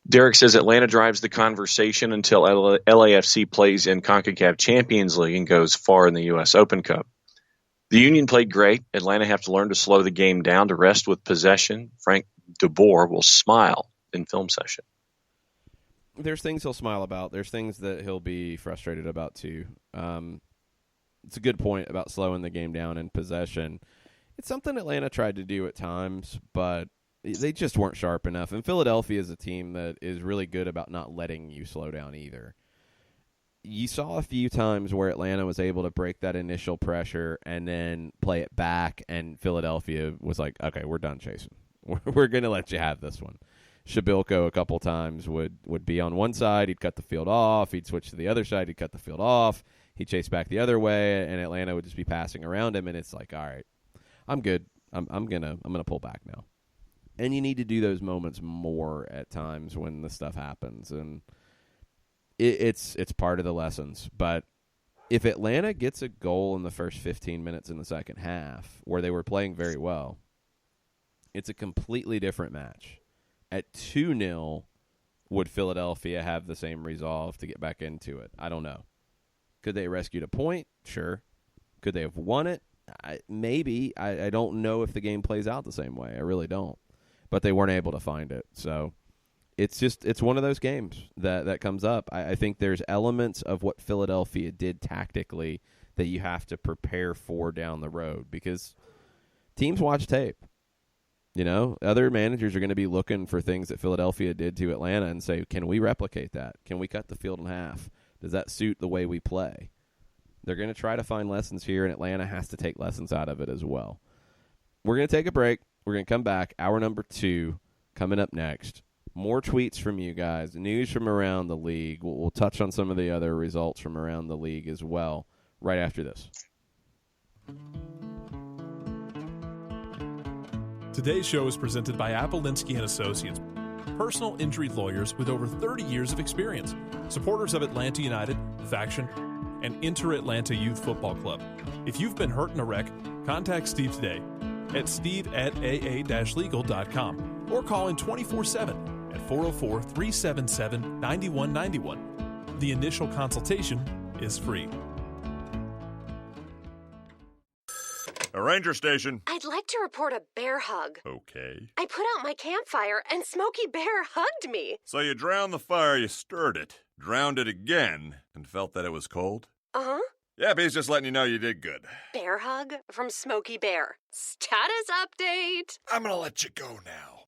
Derek says Atlanta drives the conversation until LAFC plays in CONCACAF Champions League and goes far in the U.S. Open Cup. The Union played great. Atlanta have to learn to slow the game down, to rest with possession. Frank DeBoer will smile in film session. There's things he'll smile about. There's things that he'll be frustrated about, too. It's a good point about slowing the game down in possession. It's something Atlanta tried to do at times, but they just weren't sharp enough. And Philadelphia is a team that is really good about not letting you slow down either. You saw a few times where Atlanta was able to break that initial pressure and then play it back, and Philadelphia was like, okay, we're done chasing. We're going to let you have this one. Shabilko a couple times would be on one side, he'd cut the field off, he'd switch to the other side, he'd cut the field off, he'd chase back the other way, and Atlanta would just be passing around him, and it's like, all right, I'm good. I'm gonna pull back now. And you need to do those moments more at times when the stuff happens, and it's part of the lessons. But if Atlanta gets a goal in the first 15 minutes in the second half, where they were playing very well, it's a completely different match. At 2-0, would Philadelphia have the same resolve to get back into it? I don't know. Could they have rescued a point? Sure. Could they have won it? Maybe. I don't know if the game plays out the same way. I really don't. But they weren't able to find it. So it's one of those games that comes up. I think there's elements of what Philadelphia did tactically that you have to prepare for down the road, because teams watch tape. You know, other managers are going to be looking for things that Philadelphia did to Atlanta and say, can we replicate that? Can we cut the field in half? Does that suit the way we play? They're going to try to find lessons here, and Atlanta has to take lessons out of it as well. We're going to take a break. We're going to come back. Hour number 2 coming up next. More tweets from you guys, news from around the league. We'll touch on some of the other results from around the league as well right after this. Today's show is presented by Apelinsky & Associates, personal injury lawyers with over 30 years of experience, supporters of Atlanta United, Faction, and Inter-Atlanta Youth Football Club. If you've been hurt in a wreck, contact Steve today at steve@aa-legal.com or call in 24/7 at 404-377-9191. The initial consultation is free. A ranger station. I'd like to report a bear hug. Okay. I put out my campfire and Smokey Bear hugged me. So you drowned the fire, you stirred it, drowned it again, and felt that it was cold? Uh-huh. Yeah, but he's just letting you know you did good. Bear hug from Smokey Bear. Status update. I'm gonna let you go now.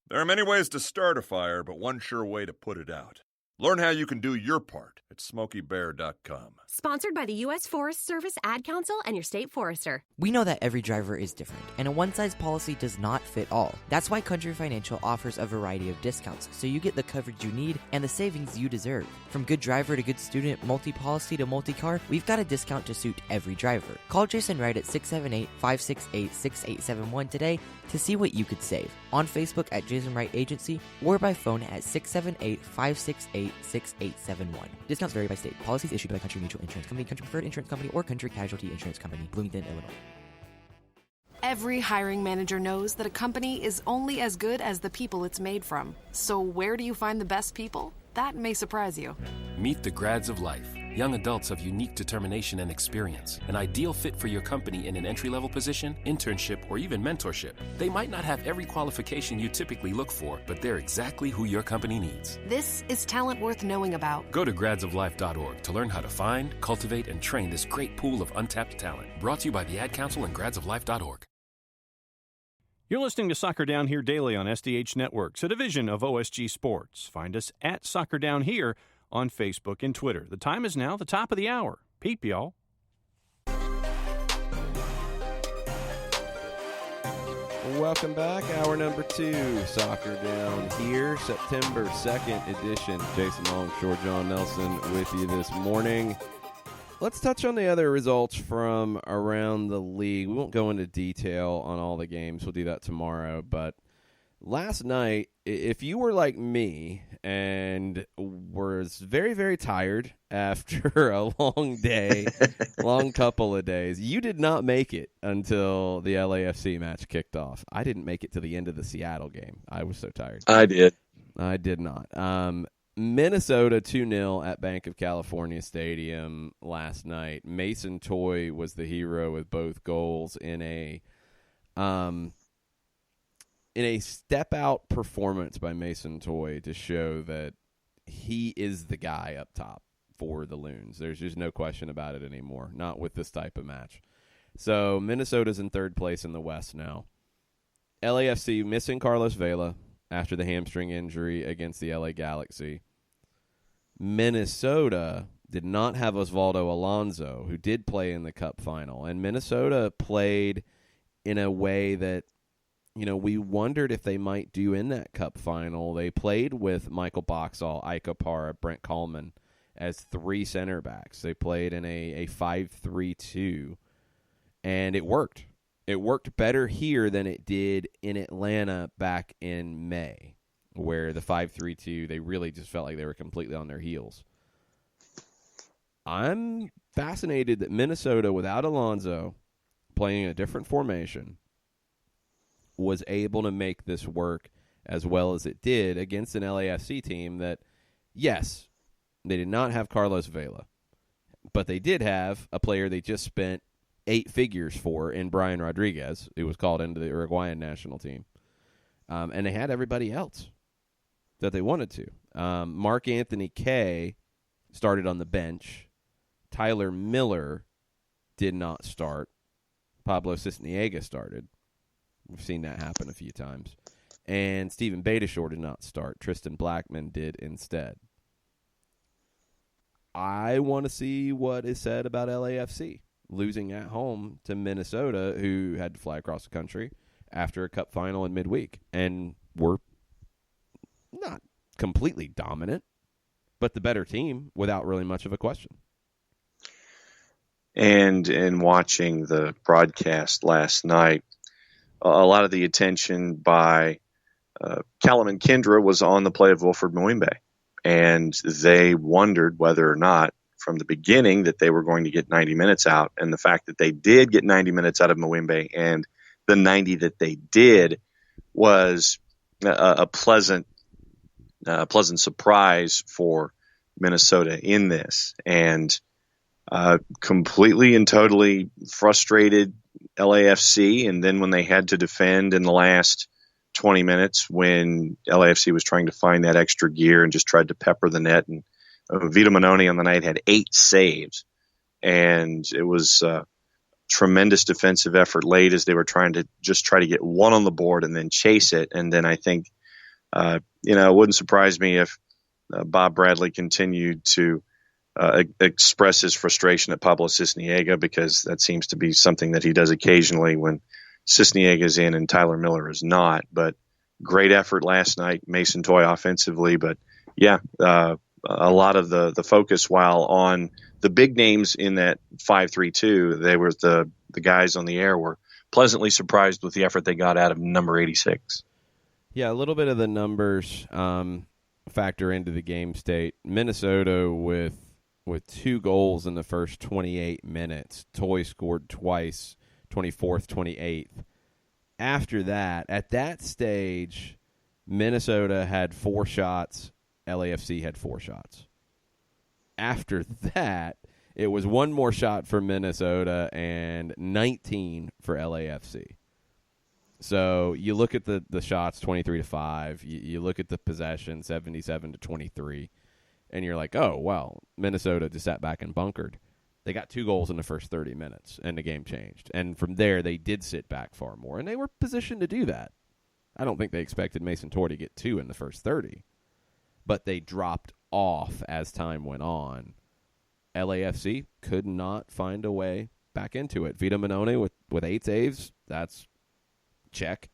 There are many ways to start a fire, but one sure way to put it out. Learn how you can do your part at SmokeyBear.com. Sponsored by the U.S. Forest Service, Ad Council, and your state forester. We know that every driver is different, and a one-size policy does not fit all. That's why Country Financial offers a variety of discounts, so you get the coverage you need and the savings you deserve. From good driver to good student, multi-policy to multi-car, we've got a discount to suit every driver. Call Jason Wright at 678-568-6871 today to see what you could save. On Facebook at Jason Wright Agency, or by phone at 678-568-6871. Discounts vary by state. Policies issued by Country Mutual Insurance Company, Country Preferred Insurance Company, or Country Casualty Insurance Company, Bloomington, Illinois. Every hiring manager knows that a company is only as good as the people it's made from. So where do you find the best people? That may surprise you. Meet the grads of life. Young adults of unique determination and experience. An ideal fit for your company in an entry-level position, internship, or even mentorship. They might not have every qualification you typically look for, but they're exactly who your company needs. This is talent worth knowing about. Go to gradsoflife.org to learn how to find, cultivate, and train this great pool of untapped talent. Brought to you by the Ad Council and gradsoflife.org. You're listening to Soccer Down Here daily on SDH Networks, a division of OSG Sports. Find us at Soccer Down Here on Facebook and Twitter. The time is now the top of the hour. Peep, y'all. Welcome back. Hour number 2, Soccer Down here, September 2nd edition. Jason Longshore, John Nelson with you this morning. Let's touch on the other results from around the league. We won't go into detail on all the games. We'll do that tomorrow. But last night, if you were like me and was very, very tired after a long day, long couple of days, you did not make it until the LAFC match kicked off. I didn't make it to the end of the Seattle game. I was so tired. I did. I did not. Minnesota 2-0 at Bank of California Stadium last night. Mason Toye was the hero with both goals in a step-out performance by Mason Toye to show that he is the guy up top for the Loons. There's just no question about it anymore, not with this type of match. So Minnesota's in third place in the West now. LAFC missing Carlos Vela after the hamstring injury against the LA Galaxy. Minnesota did not have Osvaldo Alonso, who did play in the Cup final. And Minnesota played in a way that, you know, we wondered if they might do in that Cup final. They played with Michael Boxall, Ike Opara, Brent Coleman as 3 center backs. They played in a 5-3-2, and it worked. It worked better here than it did in Atlanta back in May, where the 5-3-2, they really just felt like they were completely on their heels. I'm fascinated that Minnesota, without Alonso, playing a different formation, was able to make this work as well as it did against an LAFC team that, yes, they did not have Carlos Vela, but they did have a player they just spent 8 figures for in Brian Rodriguez, who was called into the Uruguayan national team. And they had everybody else that they wanted to. Mark Anthony Kaye started on the bench. Tyler Miller did not start. Pablo Cisniega started. We've seen that happen a few times. And Stephen Beitashour did not start. Tristan Blackman did instead. I want to see what is said about LAFC losing at home to Minnesota, who had to fly across the country after a Cup final in midweek. And were not completely dominant, but the better team without really much of a question. And in watching the broadcast last night, a lot of the attention by Callum and Kendra was on the play of Wilfred Mwimbe. And they wondered whether or not, from the beginning, that they were going to get 90 minutes out. And the fact that they did get 90 minutes out of Mwimbe, and the 90 that they did, was a pleasant surprise for Minnesota in this. And completely and totally frustrated LAFC. And then when they had to defend in the last 20 minutes, when LAFC was trying to find that extra gear and just tried to pepper the net, and Vito Manoni on the night had 8 saves, and it was a tremendous defensive effort late as they were trying to just try to get one on the board and then chase it. And then I think, it wouldn't surprise me if Bob Bradley continued to express his frustration at Pablo Cisniega, because that seems to be something that he does occasionally when Cisniega is in and Tyler Miller is not. But great effort last night, Mason Toye offensively. But yeah, a lot of the focus, while on the big names in that 5-3-2, they were the guys on the air were pleasantly surprised with the effort they got out of number 86. Yeah, a little bit of the numbers factor into the game state. Minnesota with 2 goals in the first 28 minutes. Toye scored twice, 24th, 28th. After that, at that stage, Minnesota had 4 shots. LAFC had 4 shots. After that, it was 1 more shot for Minnesota and 19 for LAFC. So you look at the shots, 23-5. You look at the possession, 77-23. And you're like, oh, well, Minnesota just sat back and bunkered. They got 2 goals in the first 30 minutes, and the game changed. And from there, they did sit back far more, and they were positioned to do that. I don't think they expected Mason Toye to get 2 in the first 30, but they dropped off as time went on. LAFC could not find a way back into it. Vito Manoni with 8 saves, that's check.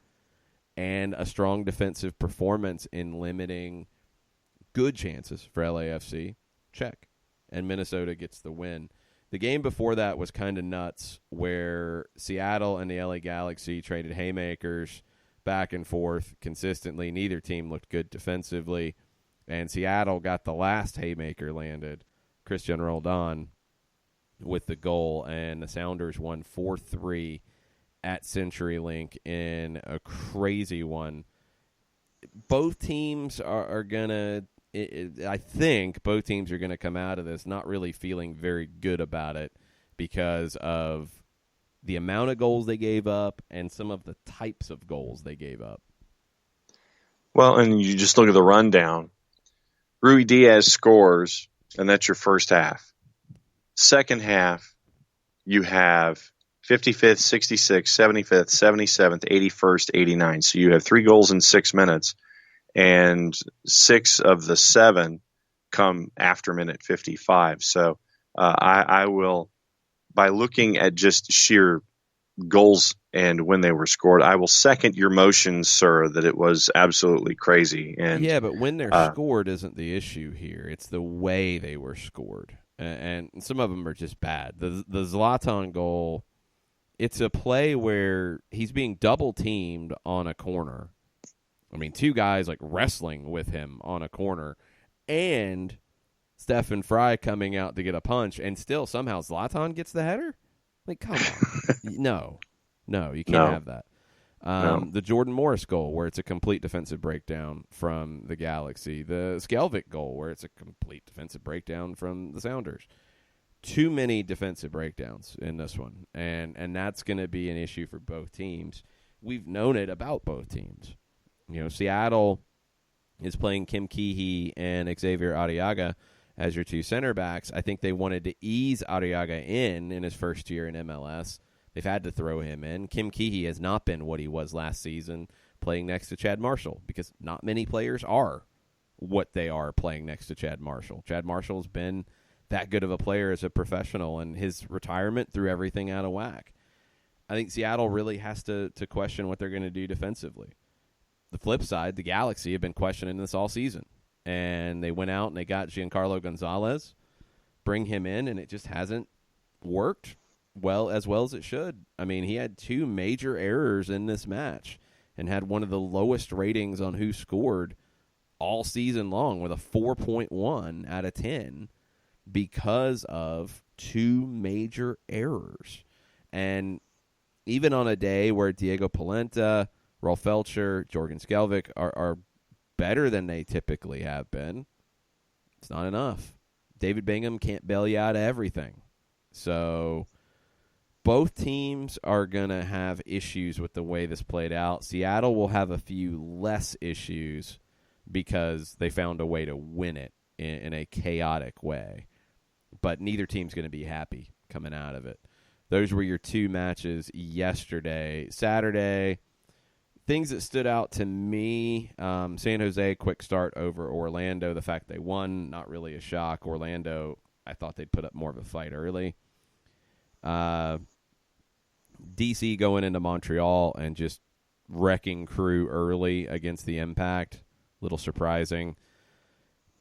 and a strong defensive performance in limiting good chances for LAFC. Check. And Minnesota gets the win. The game before that was kind of nuts, where Seattle and the LA Galaxy traded haymakers back and forth consistently. Neither team looked good defensively, and Seattle got the last haymaker landed, Christian Roldan, with the goal, and the Sounders won 4-3 at CenturyLink in a crazy one. Both teams are going to, I think both teams are going to come out of this not really feeling very good about it because of the amount of goals they gave up and some of the types of goals they gave up. Well, and you just look at the rundown. Rui Diaz scores, and that's your first half. Second half, you have 55th, 66th, 75th, 77th, 81st, 89th. So you have 3 goals in 6 minutes, and 6 of the 7 come after minute 55. So I will, by looking at just sheer goals and when they were scored, I will second your motion, sir, that it was absolutely crazy. And yeah, but when they're scored isn't the issue here. It's the way they were scored. And some of them are just bad. The Zlatan goal, it's a play where he's being double-teamed on a corner. I mean, 2 guys like wrestling with him on a corner, and Stefan Fry coming out to get a punch, and still somehow Zlatan gets the header? Like, come on. No, you can't have that. The Jordan Morris goal, where it's a complete defensive breakdown from the Galaxy. The Skelvik goal, where it's a complete defensive breakdown from the Sounders. Too many defensive breakdowns in this one, and that's going to be an issue for both teams. We've known it about both teams. You know, Seattle is playing Kim Keehee and Xavier Arriaga as your 2 center backs. I think they wanted to ease Arriaga in his first year in MLS. They've had to throw him in. Kim Keehee has not been what he was last season playing next to Chad Marshall, because not many players are what they are playing next to Chad Marshall. Chad Marshall's been that good of a player as a professional, and his retirement threw everything out of whack. I think Seattle really has to question what they're going to do defensively. The flip side, the Galaxy have been questioning this all season, and they went out and they got Giancarlo Gonzalez, bring him in, and it just hasn't worked well as it should. I mean, he had 2 major errors in this match and had one of the lowest ratings on who scored all season long, with a 4.1 out of 10 because of 2 major errors. And even on a day where Diego Polenta, Rolf Felcher, Jorgen Skelvik are better than they typically have been, it's not enough. David Bingham can't bail you out of everything. So both teams are going to have issues with the way this played out. Seattle will have a few less issues because they found a way to win it in a chaotic way. But neither team's going to be happy coming out of it. Those were your 2 matches yesterday. Saturday, things that stood out to me, San Jose, quick start over Orlando. The fact they won, not really a shock. Orlando, I thought they'd put up more of a fight early. DC going into Montreal and just wrecking Crew early against the Impact. Little surprising.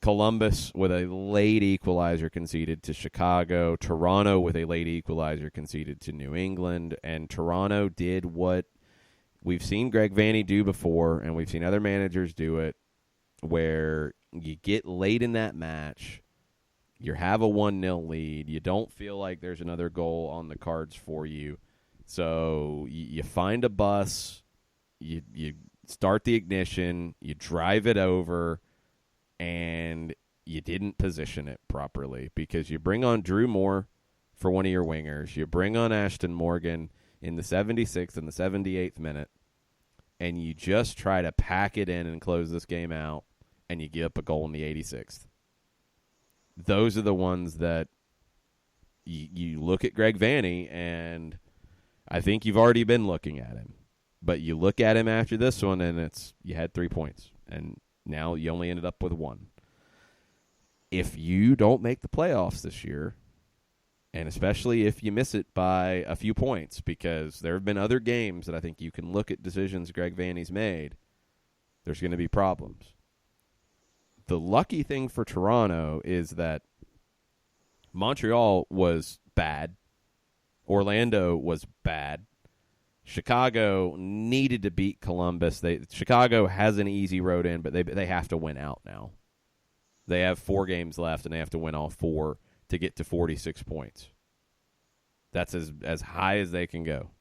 Columbus with a late equalizer conceded to Chicago. Toronto with a late equalizer conceded to New England. And Toronto did what we've seen Greg Vanney do before, and we've seen other managers do it, where you get late in that match, you have a 1-0 lead, you don't feel like there's another goal on the cards for you, so you find a bus, you start the ignition, you drive it over, and you didn't position it properly, because you bring on Drew Moore for one of your wingers, you bring on Ashton Morgan in the 76th and the 78th minute, and you just try to pack it in and close this game out, and you give up a goal in the 86th. Those are the ones that you look at Greg Vanney, and I think you've already been looking at him. But you look at him after this one, and you had 3 points, and now you only ended up with 1. If you don't make the playoffs this year, And especially if you miss it by a few points, because there have been other games that I think you can look at decisions Greg Vanney's made. There's going to be problems. The lucky thing for Toronto is that Montreal was bad. Orlando was bad. Chicago needed to beat Columbus. Chicago has an easy road in, but they have to win out now. They have 4 games left, and they have to win all 4 to get to 46 points. That's as high as they can go.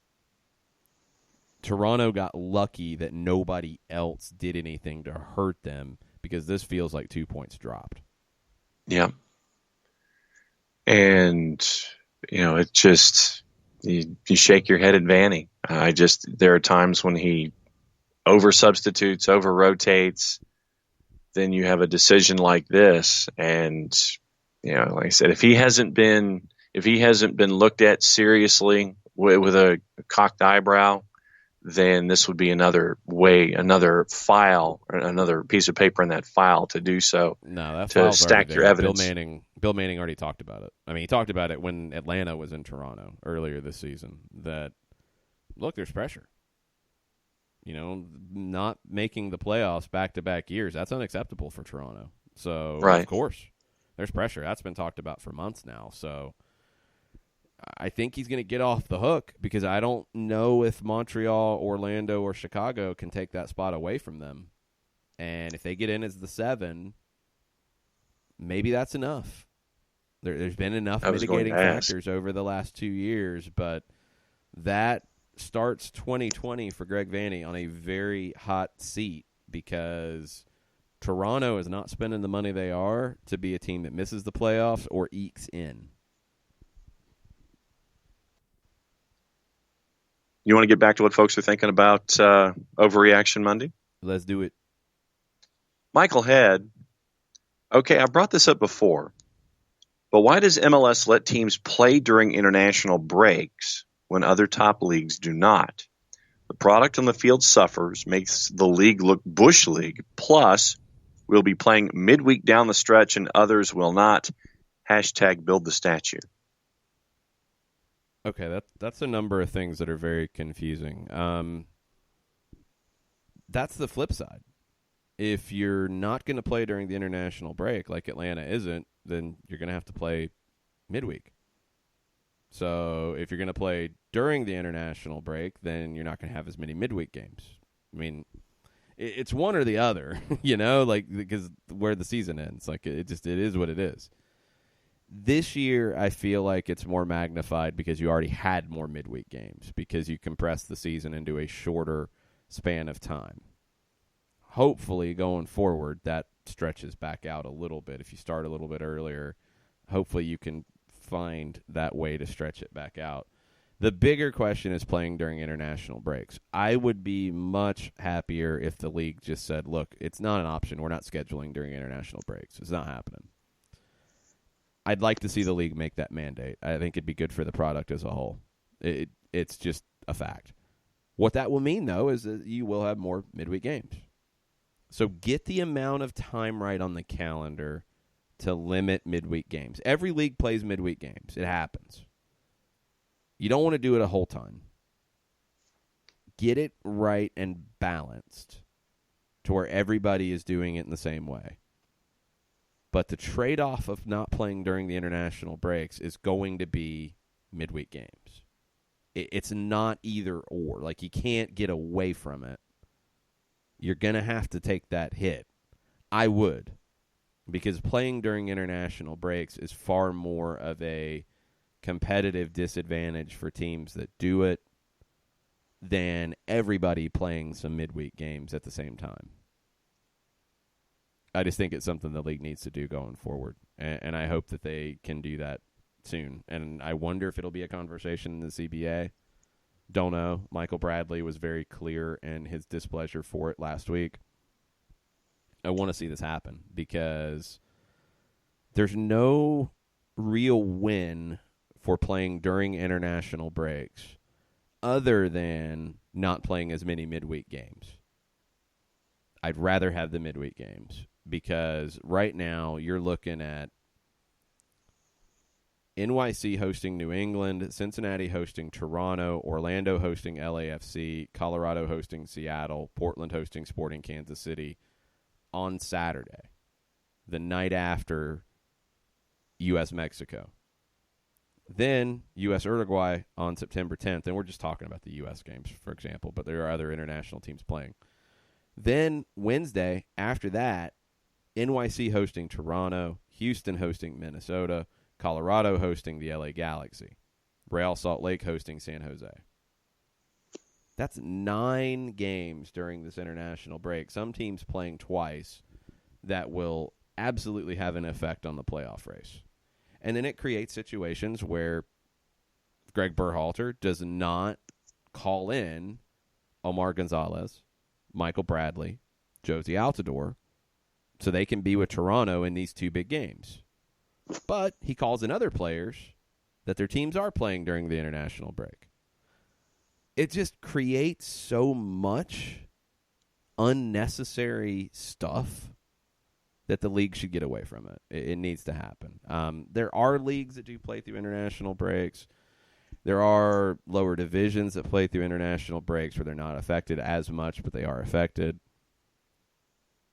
Toronto got lucky that nobody else did anything to hurt them, because this feels like 2 points dropped. Yeah. And, it just, you shake your head at Vanney. There are times when he over-substitutes, over-rotates. Then you have a decision like this. And, like I said, if he hasn't been looked at seriously with a cocked eyebrow, then this would be another file, or another piece of paper in that file to do so. No, that to stack your evidence. Bill Manning already talked about it. I mean, he talked about it when Atlanta was in Toronto earlier this season. That, look, there's pressure. Not making the playoffs back-to-back years, that's unacceptable for Toronto. So, right. Of course, there's pressure. That's been talked about for months now. So, I think he's going to get off the hook, because I don't know if Montreal, Orlando, or Chicago can take that spot away from them. And if they get in as the 7, maybe that's enough. There's been enough mitigating factors over the last 2 years, but that starts 2020 for Greg Vanney on a very hot seat, because Toronto is not spending the money they are to be a team that misses the playoffs or ekes in. You want to get back to what folks are thinking about Overreaction Monday? Let's do it. Michael Head. Okay, I brought this up before, but why does MLS let teams play during international breaks when other top leagues do not? The product on the field suffers, makes the league look Bush League. Plus, we'll be playing midweek down the stretch and others will not. # build the statue. Okay, that's a number of things that are very confusing. That's the flip side. If you're not going to play during the international break, like Atlanta isn't, then you're going to have to play midweek. So if you're going to play during the international break, then you're not going to have as many midweek games. I mean, it's one or the other, because where the season ends. Like, it is what it is. This year, I feel like it's more magnified because you already had more midweek games, because you compressed the season into a shorter span of time. Hopefully, going forward, that stretches back out a little bit. If you start a little bit earlier, hopefully you can find that way to stretch it back out. The bigger question is playing during international breaks. I would be much happier if the league just said, look, it's not an option. We're not scheduling during international breaks. It's not happening. I'd like to see the league make that mandate. I think it'd be good for the product as a whole. It's just a fact. What that will mean, though, is that you will have more midweek games. So get the amount of time right on the calendar to limit midweek games. Every league plays midweek games. It happens. You don't want to do it a whole ton. Get it right and balanced to where everybody is doing it in the same way. But the trade-off of not playing during the international breaks is going to be midweek games. It's not either or. Like, you can't get away from it. You're going to have to take that hit. I would. Because playing during international breaks is far more of a competitive disadvantage for teams that do it than everybody playing some midweek games at the same time. I just think it's something the league needs to do going forward, and I hope that they can do that soon. And I wonder if it'll be a conversation in the CBA. Don't know. Michael Bradley was very clear in his displeasure for it last week. I want to see this happen because there's no real win for playing during international breaks other than not playing as many midweek games. I'd rather have the midweek games because right now you're looking at NYC hosting New England, Cincinnati hosting Toronto, Orlando hosting LAFC, Colorado hosting Seattle, Portland hosting Sporting Kansas City on Saturday, the night after U.S.-Mexico. Then U.S.-Uruguay on September 10th, and we're just talking about the U.S. games, for example, but there are other international teams playing. Then Wednesday, after that, NYC hosting Toronto, Houston hosting Minnesota, Colorado hosting the LA Galaxy, Real Salt Lake hosting San Jose. That's 9 games during this international break. Some teams playing twice that will absolutely have an effect on the playoff race. And then it creates situations where Greg Berhalter does not call in Omar Gonzalez, Michael Bradley, Josie Altidore, so they can be with Toronto in these 2 big games. But he calls in other players that their teams are playing during the international break. It just creates so much unnecessary stuff that the league should get away from it. It needs to happen. There are leagues that do play through international breaks. There are lower divisions that play through international breaks where they're not affected as much, but they are affected.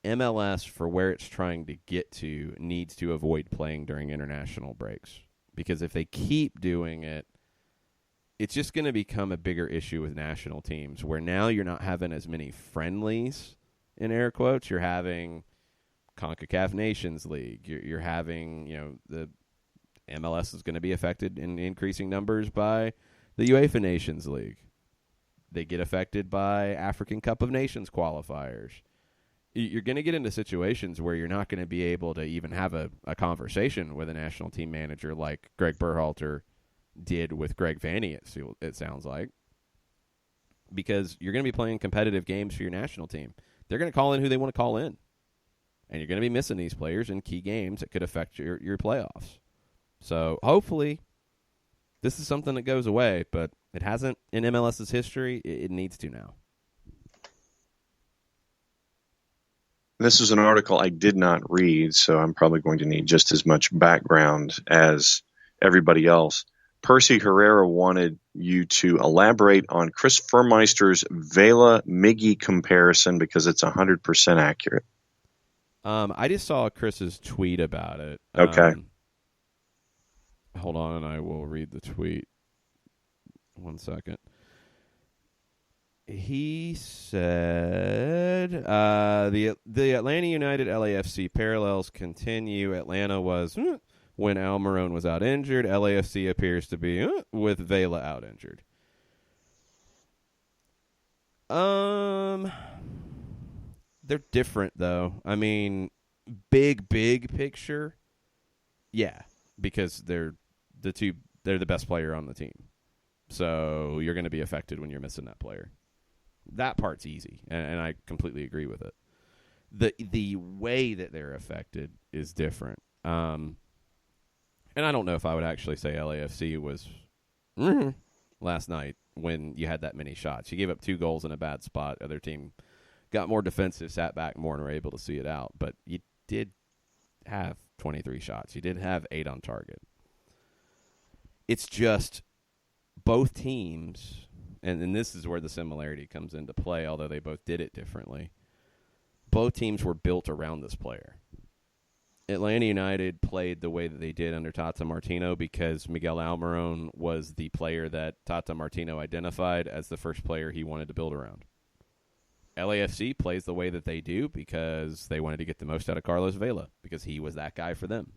MLS, for where it's trying to get to, needs to avoid playing during international breaks. Because if they keep doing it, it's just going to become a bigger issue with national teams, where now you're not having as many friendlies, in air quotes. You're having CONCACAF Nations League. You're having, the MLS is going to be affected in increasing numbers by the UEFA Nations League. They get affected by African Cup of Nations qualifiers. You're going to get into situations where you're not going to be able to even have a conversation with a national team manager like Greg Berhalter did with Greg Vanney, it sounds like, because you're going to be playing competitive games for your national team. They're going to call in who they want to call in, and you're going to be missing these players in key games that could affect your playoffs. So hopefully this is something that goes away, but it hasn't in MLS's history. It needs to now. This is an article I did not read, so I'm probably going to need just as much background as everybody else. Percy Herrera wanted you to elaborate on Chris Furmeister's Vela-Miggy comparison because it's 100% accurate. I just saw Chris's tweet about it. Okay. Hold on, and I will read the tweet. 1 second. He said, the Atlanta United LAFC parallels continue. Atlanta was when Almiron was out injured. LAFC appears to be with Vela out injured. They're different, though. I mean, big picture, yeah, because they're the best player on the team. So you're going to be affected when you're missing that player. That part's easy, and I completely agree with it. The way that they're affected is different. And I don't know if I would actually say LAFC was last night when you had that many shots. You gave up 2 goals in a bad spot. Other team got more defensive, sat back more, and were able to see it out. But you did have 23 shots. You did have 8 on target. It's just both teams, and this is where the similarity comes into play, although they both did it differently. Both teams were built around this player. Atlanta United played the way that they did under Tata Martino because Miguel Almiron was the player that Tata Martino identified as the first player he wanted to build around. LAFC plays the way that they do because they wanted to get the most out of Carlos Vela because he was that guy for them.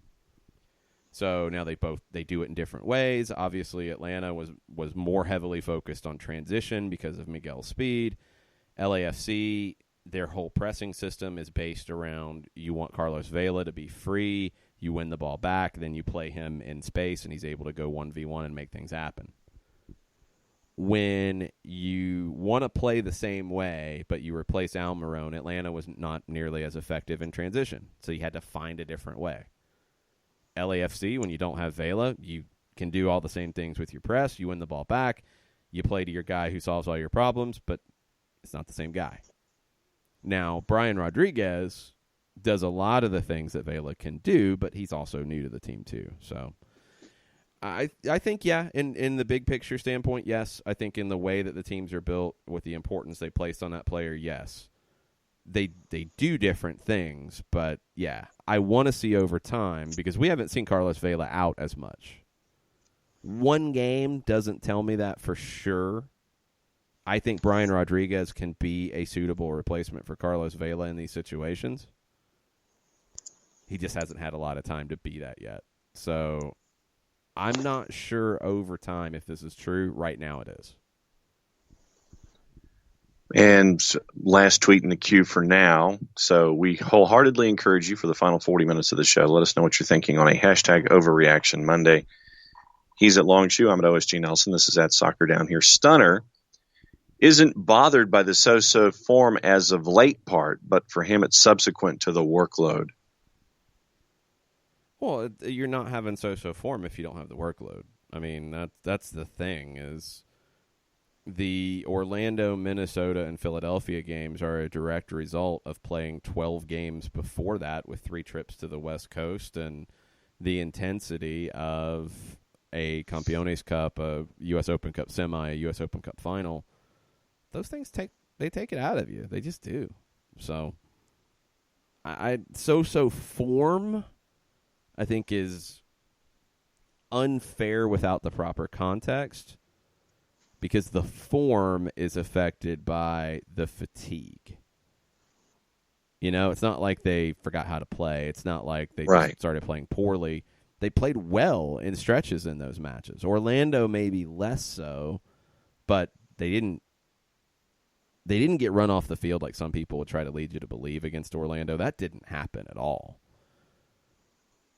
So now they do it in different ways. Obviously, Atlanta was more heavily focused on transition because of Miguel's speed. LAFC, their whole pressing system is based around you want Carlos Vela to be free, you win the ball back, then you play him in space, and he's able to go 1v1 and make things happen. When you want to play the same way, but you replace Almiron, Atlanta was not nearly as effective in transition, so you had to find a different way. LAFC, when you don't have Vela, you can do all the same things with your press. You win the ball back. You play to your guy who solves all your problems, but it's not the same guy. Now, Brian Rodriguez does a lot of the things that Vela can do, but he's also new to the team too. So I think, yeah, in the big picture standpoint, yes. I think in the way that the teams are built, with the importance they placed on that player, yes. They do different things, but yeah, I want to see over time, because we haven't seen Carlos Vela out as much. One game doesn't tell me that for sure. I think Brian Rodriguez can be a suitable replacement for Carlos Vela in these situations. He just hasn't had a lot of time to be that yet. So I'm not sure over time if this is true. Right now it is. And last tweet in the queue for now. So we wholeheartedly encourage you for the final 40 minutes of the show. Let us know what you're thinking on a hashtag Overreaction Monday. He's at Longshoe. I'm at OSG Nelson. This is at Soccer Down Here. Stunner isn't bothered by the so-so form as of late part, but for him it's subsequent to the workload. Well, you're not having so-so form if you don't have the workload. I mean, that's the thing, is the Orlando, Minnesota, and Philadelphia games are a direct result of playing 12 games before that with 3 trips to the West Coast, and the intensity of a Campeones Cup, a U.S. Open Cup semi, a U.S. Open Cup final. Those things take it out of you. They just do. So, so form, I think, is unfair without the proper context, because the form is affected by the fatigue. You know, it's not like they forgot how to play. It's not like they just started playing poorly. They played well in stretches in those matches. Orlando maybe less so, but they didn't get run off the field like some people would try to lead you to believe against Orlando. That didn't happen at all.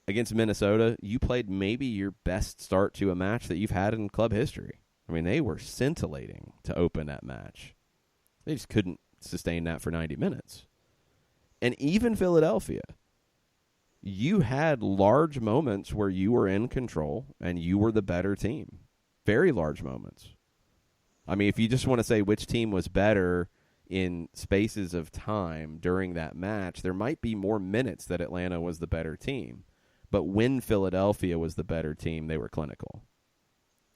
Against Minnesota, you played maybe your best start to a match that you've had in club history. I mean, they were scintillating to open that match. They just couldn't sustain that for 90 minutes. And even Philadelphia, you had large moments where you were in control and you were the better team. Very large moments. I mean, if you just want to say which team was better in spaces of time during that match, there might be more minutes that Atlanta was the better team. But when Philadelphia was the better team, they were clinical.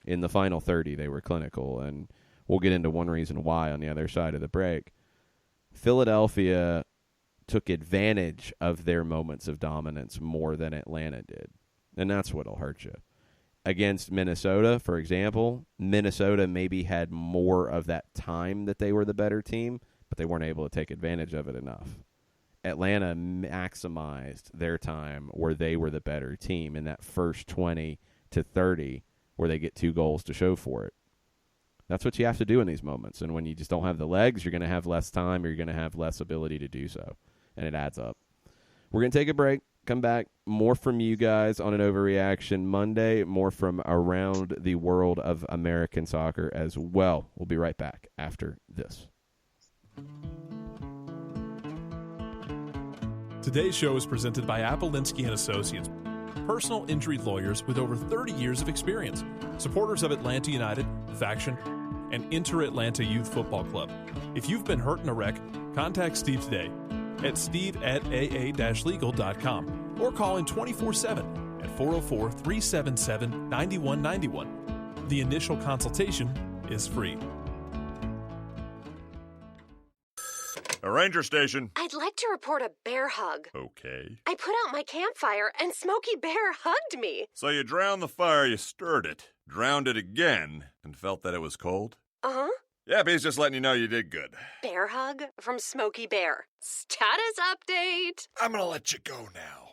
In the final 30, they were clinical, and we'll get into one reason why on the other side of the break. Philadelphia took advantage of their moments of dominance more than Atlanta did, and that's what'll hurt you. Against Minnesota, for example, Minnesota maybe had more of that time that they were the better team, but they weren't able to take advantage of it enough. Atlanta maximized their time where they were the better team in that first 20 to 30 where they get 2 goals to show for it. That's what you have to do in these moments. And when you just don't have the legs, you're going to have less time, or you're going to have less ability to do so. And it adds up. We're going to take a break. Come back. More from you guys on an Overreaction Monday. More from around the world of American soccer as well. We'll be right back after this. Today's show is presented by Apelinsky & Associates, personal injury lawyers with over 30 years of experience, supporters of Atlanta United, Faction, and Inter-Atlanta Youth Football Club. If you've been hurt in a wreck, contact Steve today at steve@aa-legal.com or call in 24/7 at 404-377-9191. The initial consultation is free. A ranger station. I'd like to report a bear hug. Okay. I put out my campfire and Smokey Bear hugged me. So you drowned the fire, you stirred it, drowned it again, and felt that it was cold? Uh-huh. Yep, he's just letting you know you did good. Bear hug from Smokey Bear. Status update. I'm gonna let you go now.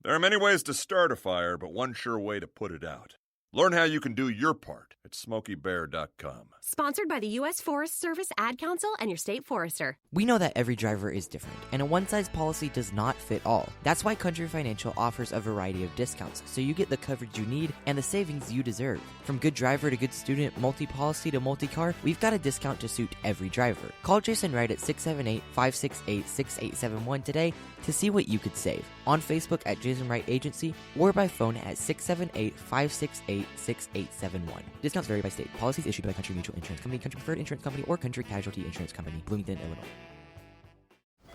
There are many ways to start a fire, but one sure way to put it out. Learn how you can do your part at SmokeyBear.com. Sponsored by the U.S. Forest Service Ad Council and your state forester. We know that every driver is different, and a one-size policy does not fit all. That's why Country Financial offers a variety of discounts, so you get the coverage you need and the savings you deserve. From good driver to good student, multi-policy to multi-car, we've got a discount to suit every driver. Call Jason Wright at 678-568-6871 today to see what you could save. On Facebook at Jason Wright Agency, or by phone at 678-568-6871. Discounts vary by state. Policies issued by Country Mutual Insurance Company, Country Preferred Insurance Company, or Country Casualty Insurance Company, Bloomington, Illinois.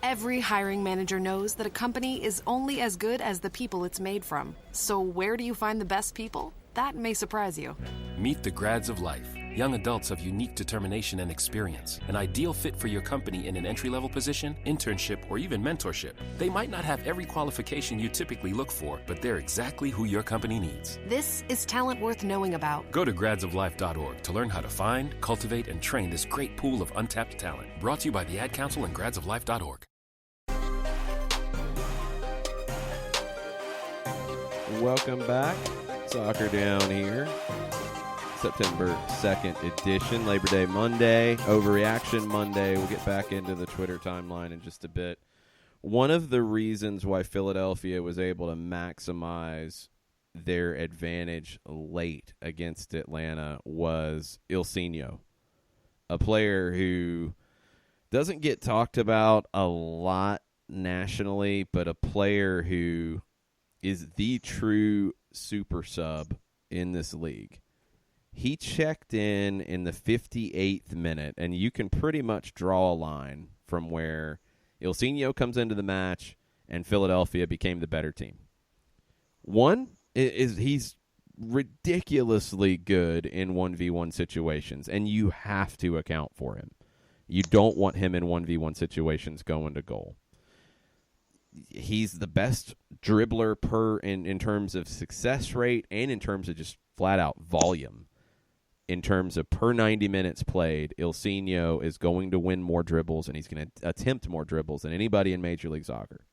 Every hiring manager knows that a company is only as good as the people it's made from. So where do you find the best people? that may surprise you. Meet the grads of life. Young adults of unique determination and experience. An ideal fit for your company in an entry-level position, internship, or even mentorship. They might not have every qualification you typically look for, but they're exactly who your company needs. This is talent worth knowing about. Go to gradsoflife.org to learn how to find, cultivate, and train this great pool of untapped talent. Brought to you by the Ad Council and gradsoflife.org. Welcome back. Soccer Down here. September 2nd edition, Labor Day Monday, Overreaction Monday. We'll get back into the Twitter timeline in just a bit. One of the reasons why Philadelphia was able to maximize their advantage late against Atlanta was Ilsinho, a player who doesn't get talked about a lot nationally, but a player who is the true super sub in this league. He checked in the 58th minute, and you can pretty much draw a line from where Ilsinho comes into the match and Philadelphia became the better team. One is he's ridiculously good in 1v1 situations, and you have to account for him. You don't want him in 1v1 situations going to goal. He's the best dribbler in terms of success rate and in terms of just flat-out volume. In terms of per 90 minutes played, Ilsinho is going to win more dribbles, and he's going to attempt more dribbles than anybody in Major League Soccer.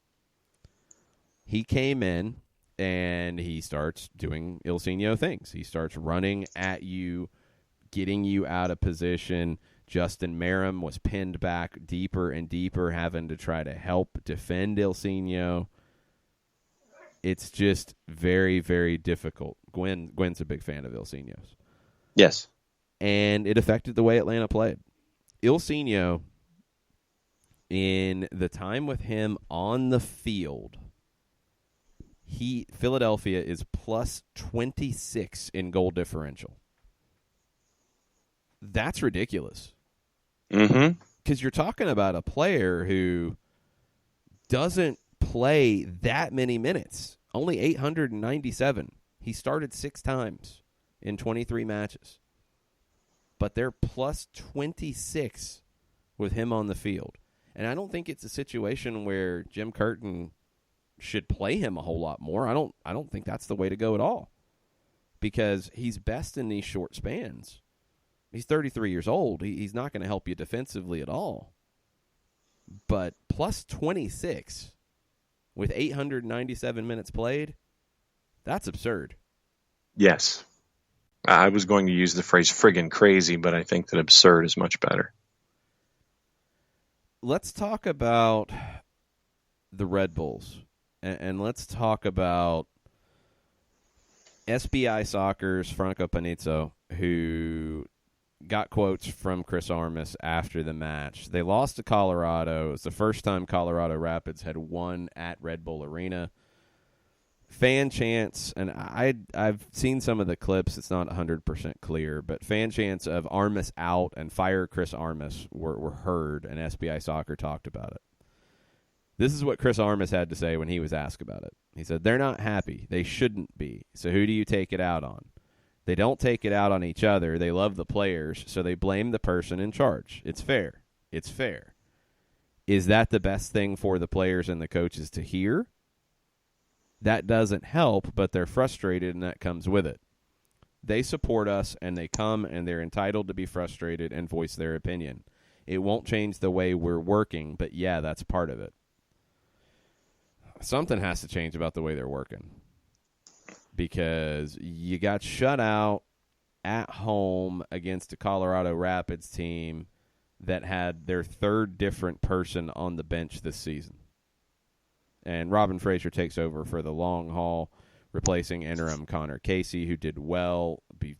He came in, and he starts doing Ilsinho things. He starts running at you, getting you out of position. Justin Merrim was pinned back deeper and deeper, having to try to help defend Ilsinho. It's just very, very difficult. Gwen's a big fan of Ilsinho's. Yes. And it affected the way Atlanta played. Ilsinho, in the time with him on the field, Philadelphia is plus 26 in goal differential. That's ridiculous. Mm-hmm. Because you're talking about a player who doesn't play that many minutes. Only 897. He started 6 times in 23 matches. But they're plus 26 with him on the field. And I don't think it's a situation where Jim Curtin should play him a whole lot more. I don't think that's the way to go at all. Because he's best in these short spans. He's 33 years old. He's not going to help you defensively at all. But plus 26 with 897 minutes played, that's absurd. Yes. I was going to use the phrase friggin' crazy, but I think that absurd is much better. Let's talk about the Red Bulls, and let's talk about SBI Soccer's Franco Panizzo, who got quotes from Chris Armas after the match. They lost to Colorado. It was the first time Colorado Rapids had won at Red Bull Arena. Fan chants, and I've seen some of the clips. It's not 100% clear, but fan chants of Armas out and fire Chris Armas were heard, and SBI Soccer talked about it. This is what Chris Armas had to say when he was asked about it. He said, "They're not happy. They shouldn't be. So who do you take it out on? They don't take it out on each other. They love the players, so they blame the person in charge. It's fair. It's fair. Is that the best thing for the players and the coaches to hear? That doesn't help, but they're frustrated, and that comes with it. They support us, and they come, and they're entitled to be frustrated and voice their opinion. It won't change the way we're working, but yeah, that's part of it." Something has to change about the way they're working, because you got shut out at home against a Colorado Rapids team that had their third different person on the bench this season. And Robin Fraser takes over for the long haul, replacing interim Connor Casey, who did well. Be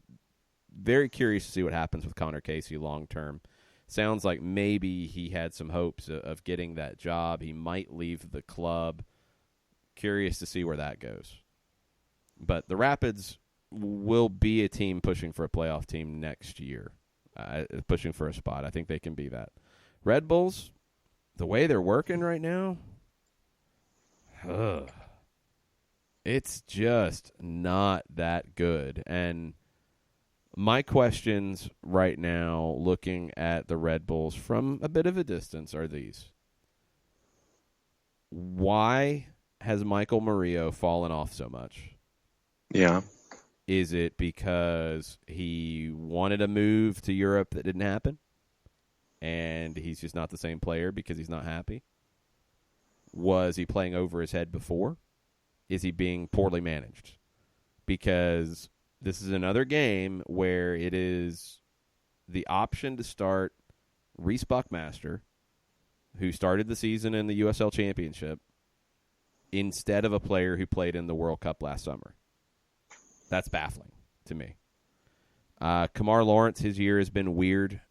very curious to see what happens with Connor Casey long term. Sounds like maybe he had some hopes of getting that job. He might leave the club. Curious to see where that goes. But the Rapids will be a team pushing for a playoff team next year, pushing for a spot. I think they can be that. Red Bulls, the way they're working right now, It's just not that good. And my questions right now, looking at the Red Bulls from a bit of a distance, are these. Why has Michael Murillo fallen off so much? Yeah. Is it because he wanted a move to Europe that didn't happen? And he's just not the same player because he's not happy? Was he playing over his head before? Is he being poorly managed? Because this is another game where it is the option to start Reese Buckmaster, who started the season in the USL Championship, instead of a player who played in the World Cup last summer. That's baffling to me. Kamar Lawrence, his year has been weird.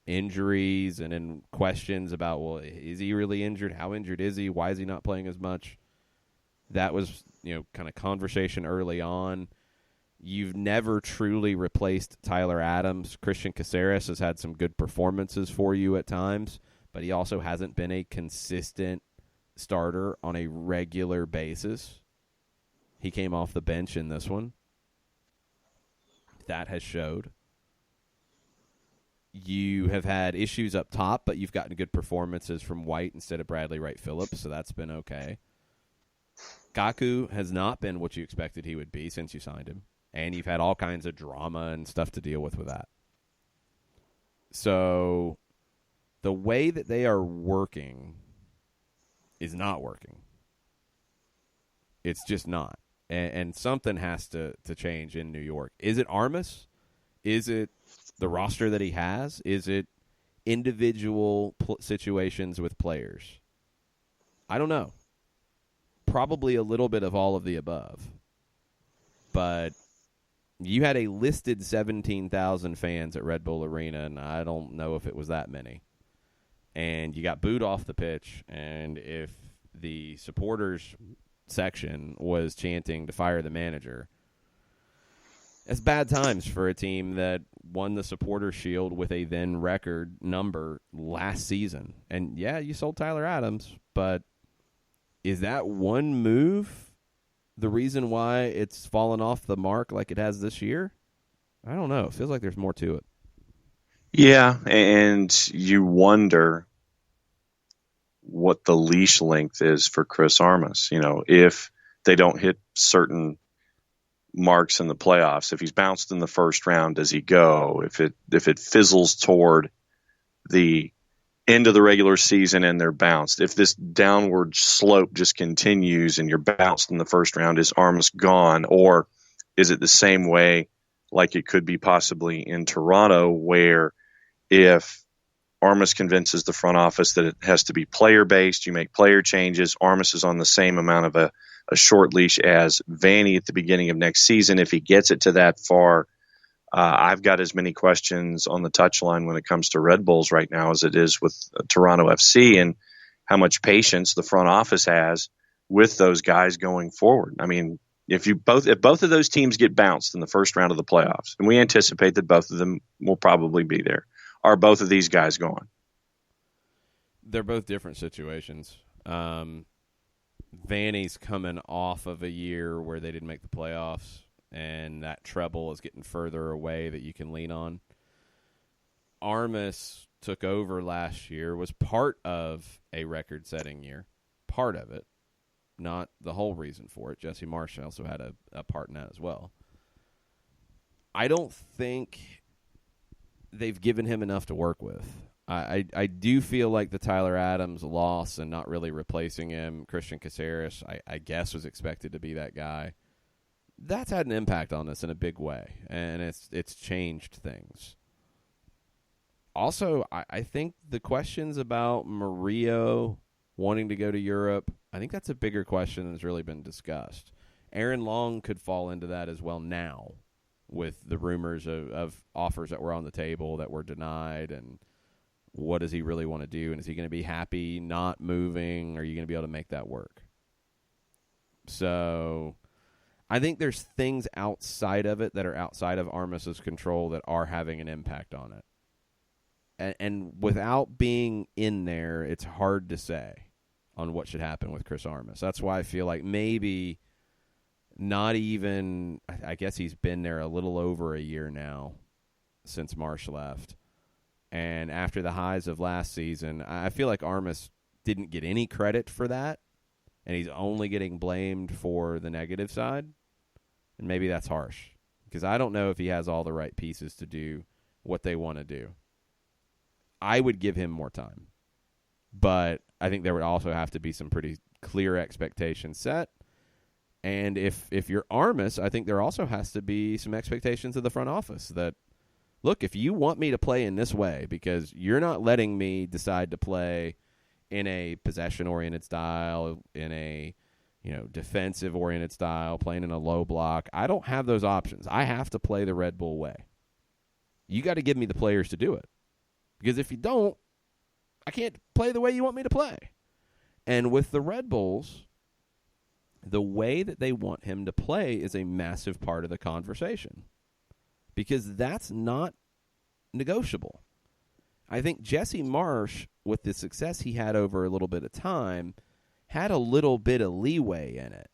Injuries and then questions about, well, is he really injured? How injured is he? Why is he not playing as much? That was, kind of conversation early on. You've never truly replaced Tyler Adams. Christian Caceres has had some good performances for you at times, but he also hasn't been a consistent starter on a regular basis. He came off the bench in this one. That has showed. You have had issues up top, but you've gotten good performances from White instead of Bradley Wright Phillips, so that's been okay. Kaku has not been what you expected he would be since you signed him, and you've had all kinds of drama and stuff to deal with that. So the way that they are working is not working. It's just not. And something has to change in New York. Is it Armas? Is it the roster that he has? Is it individual situations with players? I don't know. Probably a little bit of all of the above. But you had a listed 17,000 fans at Red Bull Arena, and I don't know if it was that many. And you got booed off the pitch, and if the supporters section was chanting to fire the manager, it's bad times for a team that won the Supporters' Shield with a then record number last season. And yeah, you sold Tyler Adams, but is that one move the reason why it's fallen off the mark like it has this year? I don't know. It feels like there's more to it. Yeah, and you wonder what the leash length is for Chris Armas. If they don't hit certain marks in the playoffs, if he's bounced in the first round, does he go? If it fizzles toward the end of the regular season and they're bounced, if this downward slope just continues and you're bounced in the first round, is Armas gone? Or is it the same way like it could be possibly in Toronto, where if Armas convinces the front office that it has to be player-based, you make player changes, Armas is on the same amount of a short leash as Vanny at the beginning of next season. If he gets it to that far, I've got as many questions on the touchline when it comes to Red Bulls right now as it is with Toronto FC, and how much patience the front office has with those guys going forward. I mean, if both of those teams get bounced in the first round of the playoffs, and we anticipate that both of them will probably be there, are both of these guys gone? They're both different situations. Vanny's coming off of a year where they didn't make the playoffs, and that treble is getting further away that you can lean on. Armas took over last year, was part of a record-setting year. Part of it. Not the whole reason for it. Jesse Marsh also had a part in that as well. I don't think they've given him enough to work with. I do feel like the Tyler Adams loss and not really replacing him, Christian Caceres, I guess was expected to be that guy. That's had an impact on us in a big way, and it's changed things. Also, I think the questions about Murillo wanting to go to Europe, I think that's a bigger question that's really been discussed. Aaron Long could fall into that as well now, with the rumors of offers that were on the table that were denied, and what does he really want to do, and is he going to be happy not moving? Are you going to be able to make that work? So I think there's things outside of it that are outside of Armas's control that are having an impact on it. And without being in there, it's hard to say on what should happen with Chris Armas. That's why I feel like maybe not even, I guess he's been there a little over a year now since Marsh left. And after the highs of last season, I feel like Armas didn't get any credit for that, and he's only getting blamed for the negative side. And maybe that's harsh, because I don't know if he has all the right pieces to do what they want to do. I would give him more time, but I think there would also have to be some pretty clear expectations set. And if you're Armas, I think there also has to be some expectations of the front office that, look, if you want me to play in this way, because you're not letting me decide to play in a possession-oriented style, in a defensive-oriented style, playing in a low block, I don't have those options. I have to play the Red Bull way. You got to give me the players to do it. Because if you don't, I can't play the way you want me to play. And with the Red Bulls, the way that they want him to play is a massive part of the conversation, because that's not negotiable. I think Jesse Marsh, with the success he had over a little bit of time, had a little bit of leeway in it.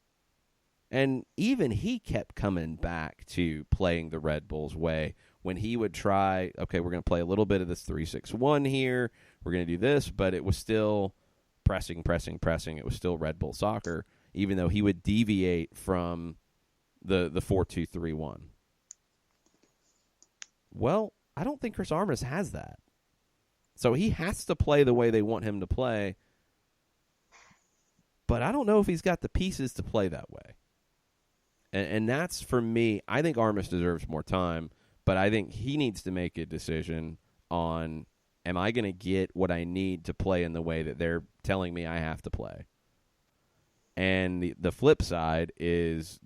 And even he kept coming back to playing the Red Bulls way when he would try, okay, we're going to play a little bit of this 3-6-1 here. We're going to do this, but it was still pressing. It was still Red Bull soccer, even though he would deviate from the 4-2-3-1. Well, I don't think Chris Armas has that. So he has to play the way they want him to play, but I don't know if he's got the pieces to play that way. And that's, for me, I think Armas deserves more time, but I think he needs to make a decision on, am I going to get what I need to play in the way that they're telling me I have to play? And the flip side is,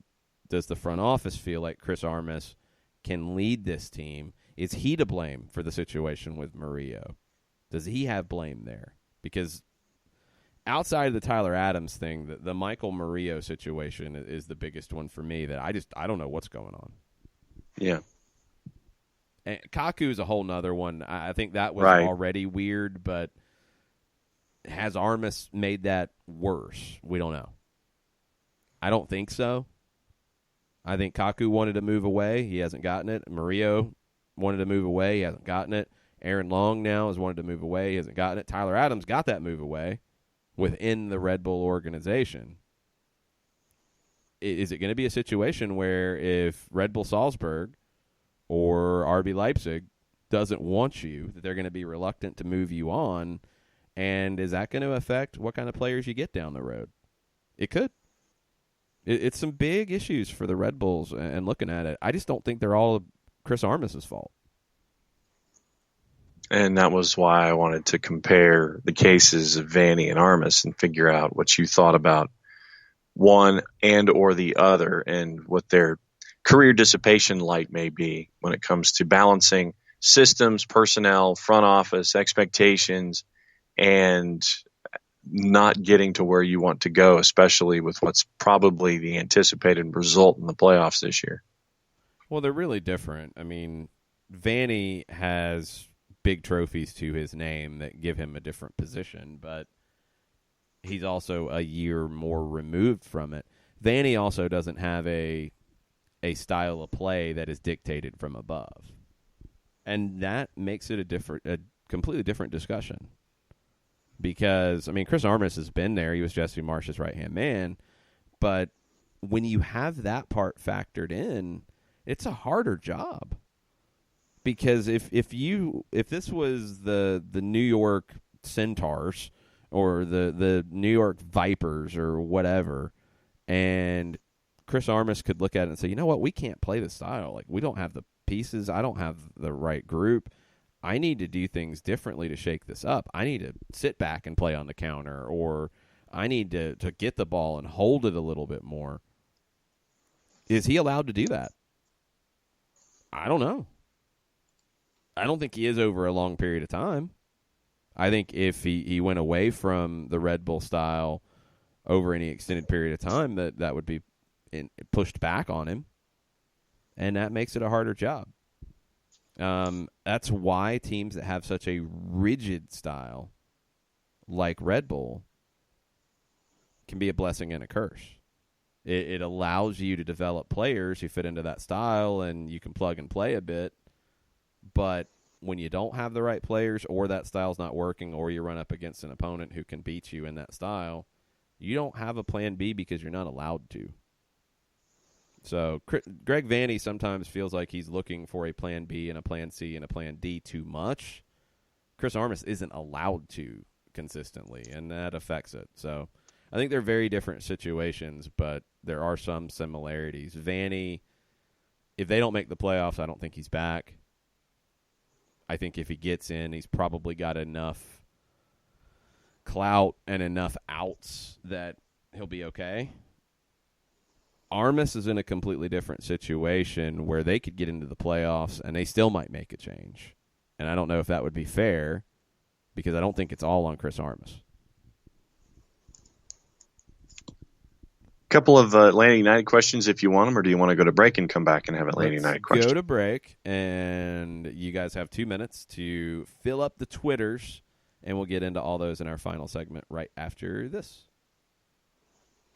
does the front office feel like Chris Armas can lead this team? Is he to blame for the situation with Murillo? Does he have blame there? Because outside of the Tyler Adams thing, the Michael Murillo situation is the biggest one for me that I don't know what's going on. Yeah. And Kaku is a whole nother one. I think that was already weird, but has Armas made that worse? We don't know. I don't think so. I think Kaku wanted to move away. He hasn't gotten it. Murillo wanted to move away. He hasn't gotten it. Aaron Long now has wanted to move away. He hasn't gotten it. Tyler Adams got that move away within the Red Bull organization. Is it going to be a situation where if Red Bull Salzburg or RB Leipzig doesn't want you, that they're going to be reluctant to move you on? And is that going to affect what kind of players you get down the road? It could. It's some big issues for the Red Bulls, and looking at it, I just don't think they're all Chris Armas' fault. And that was why I wanted to compare the cases of Vanny and Armas and figure out what you thought about one and or the other, and what their career dissipation light may be when it comes to balancing systems, personnel, front office, expectations, and not getting to where you want to go, especially with what's probably the anticipated result in the playoffs this year. Well, they're really different. I mean, Vanny has big trophies to his name that give him a different position, but he's also a year more removed from it. Vanny also doesn't have a style of play that is dictated from above, and that makes it a completely different discussion. Because, I mean, Chris Armas has been there. He was Jesse Marsh's right-hand man. But when you have that part factored in, it's a harder job. Because if this was the New York Centaurs or the New York Vipers or whatever, and Chris Armas could look at it and say, you know what, we can't play this style. Like, we don't have the pieces. I don't have the right group. I need to do things differently to shake this up. I need to sit back and play on the counter, or I need to get the ball and hold it a little bit more. Is he allowed to do that? I don't know. I don't think he is over a long period of time. I think if he went away from the Red Bull style over any extended period of time, that would be pushed back on him, and that makes it a harder job. That's why teams that have such a rigid style, like Red Bull, can be a blessing and a curse. It allows you to develop players who fit into that style, and you can plug and play a bit. But when you don't have the right players, or that style's not working, or you run up against an opponent who can beat you in that style, you don't have a plan B because you're not allowed to. So Greg Vanney sometimes feels like he's looking for a plan B and a plan C and a plan D too much. Chris Armas isn't allowed to consistently, and that affects it. So I think they're very different situations, but there are some similarities. Vanney, if they don't make the playoffs, I don't think he's back. I think if he gets in, he's probably got enough clout and enough outs that he'll be okay. Armas is in a completely different situation where they could get into the playoffs and they still might make a change. And I don't know if that would be fair because I don't think it's all on Chris Armas. Couple of Atlanta United questions if you want them, or do you want to go to break and come back and have Atlanta United questions? Go to break, and you guys have 2 minutes to fill up the Twitters, and we'll get into all those in our final segment right after this.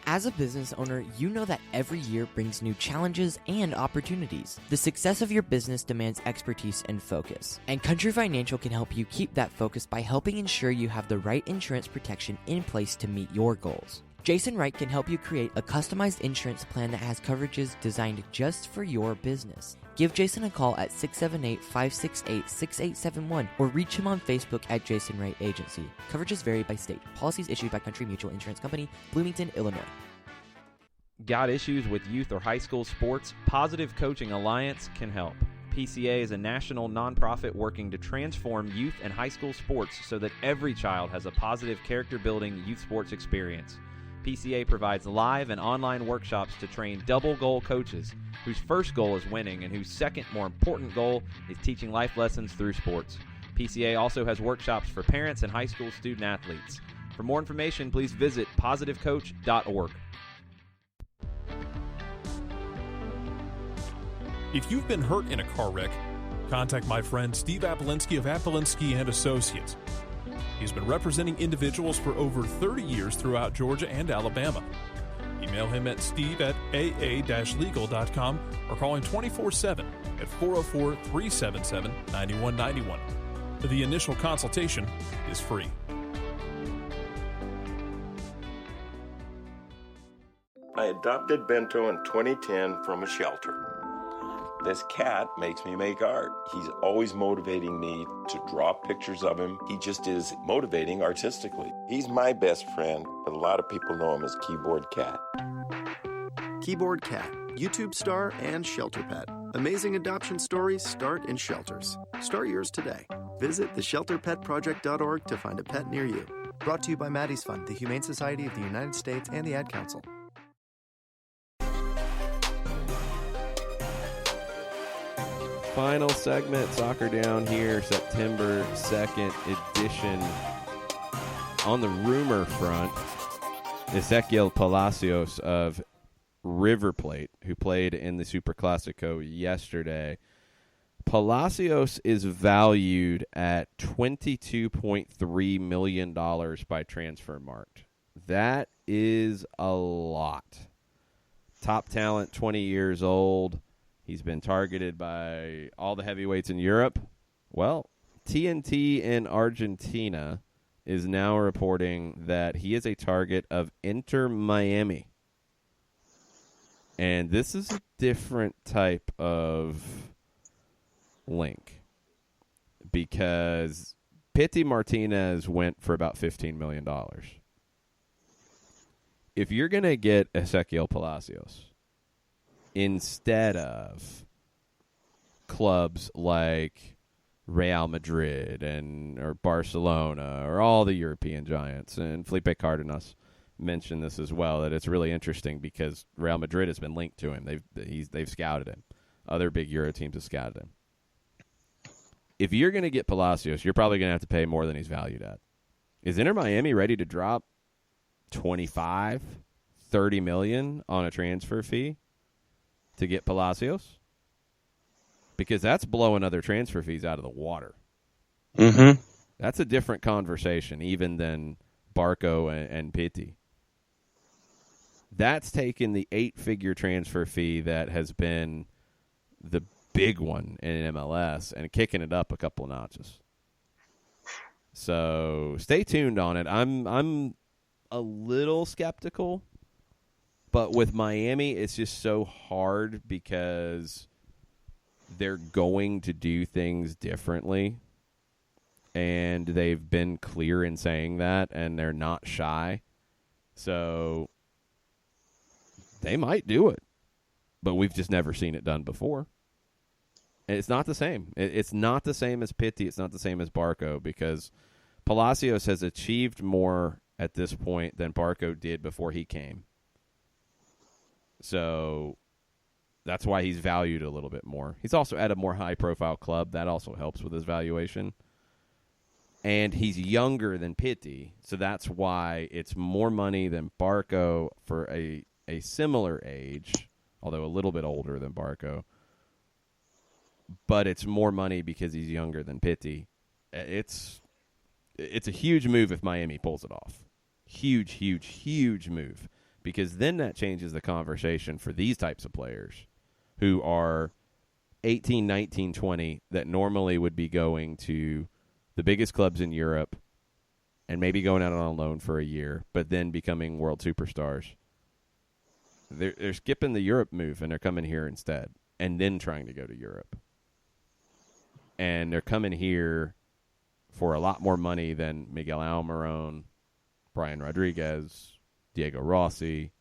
As a business owner, you know that every year brings new challenges and opportunities. The success of your business demands expertise and focus. And Country Financial can help you keep that focus by helping ensure you have the right insurance protection in place to meet your goals. Jason Wright can help you create a customized insurance plan that has coverages designed just for your business. Give Jason a call at 678-568-6871 or reach him on Facebook at Jason Wright Agency. Coverages vary by state. Policies issued by Country Mutual Insurance Company, Bloomington, Illinois. Got issues with youth or high school sports? Positive Coaching Alliance can help. PCA is a national nonprofit working to transform youth and high school sports so that every child has a positive character-building youth sports experience. PCA provides live and online workshops to train double-goal coaches whose first goal is winning and whose second, more important goal is teaching life lessons through sports. PCA also has workshops for parents and high school student-athletes. For more information, please visit positivecoach.org. If you've been hurt in a car wreck, contact my friend Steve Apolinski of Apolinski & Associates. He's been representing individuals for over 30 years throughout Georgia and Alabama. Email him at steve@aa-legal.com or call him 24/7 at 404-377-9191. The initial consultation is free. I adopted Bento in 2010 from a shelter. This cat makes me make art. He's always motivating me to draw pictures of him. He just is motivating artistically. He's my best friend, but a lot of people know him as Keyboard Cat. Keyboard Cat, YouTube star and shelter pet. Amazing adoption stories start in shelters. Start yours today. Visit theshelterpetproject.org to find a pet near you. Brought to you by Maddie's Fund, the Humane Society of the United States, and the Ad Council. Final segment, Soccer Down Here, September 2nd edition. On the rumor front, Ezequiel Palacios of River Plate, who played in the Superclásico yesterday. Palacios is valued at $22.3 million by Transfermarkt. That is a lot. Top talent, 20 years old. He's been targeted by all the heavyweights in Europe. Well, TNT in Argentina is now reporting that he is a target of Inter Miami. And this is a different type of link because Pity Martinez went for about $15 million. If you're going to get Ezequiel Palacios instead of clubs like Real Madrid or Barcelona or all the European giants, and Felipe Cárdenas mentioned this as well, that it's really interesting because Real Madrid has been linked to him. They've scouted him. Other big Euro teams have scouted him. If you're going to get Palacios, you're probably going to have to pay more than he's valued at. Is Inter Miami ready to drop $25, $30 million on a transfer fee to get Palacios? Because that's blowing other transfer fees out of the water. Mm-hmm. That's a different conversation even than Barco and Pitti. That's taken the 8-figure transfer fee that has been the big one in MLS and kicking it up a couple of notches. So stay tuned on it. I'm a little skeptical, but with Miami, it's just so hard because they're going to do things differently, and they've been clear in saying that, and they're not shy. So they might do it, but we've just never seen it done before. And it's not the same. It's not the same as Pitti. It's not the same as Barco because Palacios has achieved more at this point than Barco did before he came. So that's why he's valued a little bit more. He's also at a more high-profile club. That also helps with his valuation. And he's younger than Pitti, so that's why it's more money than Barco for a similar age, although a little bit older than Barco. But it's more money because he's younger than Pitti. It's a huge move if Miami pulls it off. Huge, huge, huge move. Because then that changes the conversation for these types of players who are 18, 19, 20 that normally would be going to the biggest clubs in Europe and maybe going out on loan for a year, but then becoming world superstars. They're skipping the Europe move, and they're coming here instead, and then trying to go to Europe. And they're coming here for a lot more money than Miguel Almiron, Brian Rodriguez, Diego Rossi,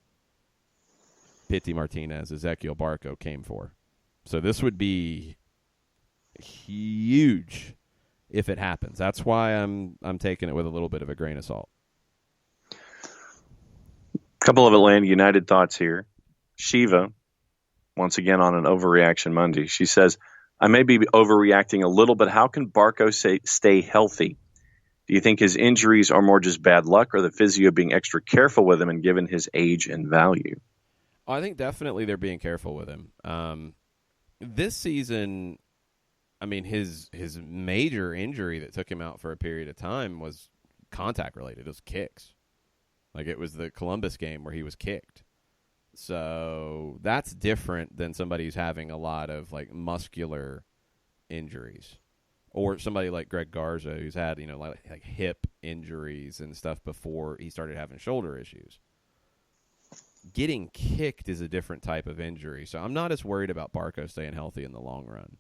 Pitti Martinez, Ezequiel Barco came for. So this would be huge if it happens. That's why I'm taking it with a little bit of a grain of salt. A couple of Atlanta United thoughts here. Shiva, once again on an overreaction Monday, she says, I may be overreacting a little, but how can Barco stay healthy? Do you think his injuries are more just bad luck or the physio being extra careful with him and given his age and value? I think definitely they're being careful with him. This season, I mean, his major injury that took him out for a period of time was contact related. It was kicks. Like it was the Columbus game where he was kicked. So that's different than somebody who's having a lot of like muscular injuries, or somebody like Greg Garza who's had like hip injuries and stuff before he started having shoulder issues. Getting kicked is a different type of injury, so I'm not as worried about Barco staying healthy in the long run.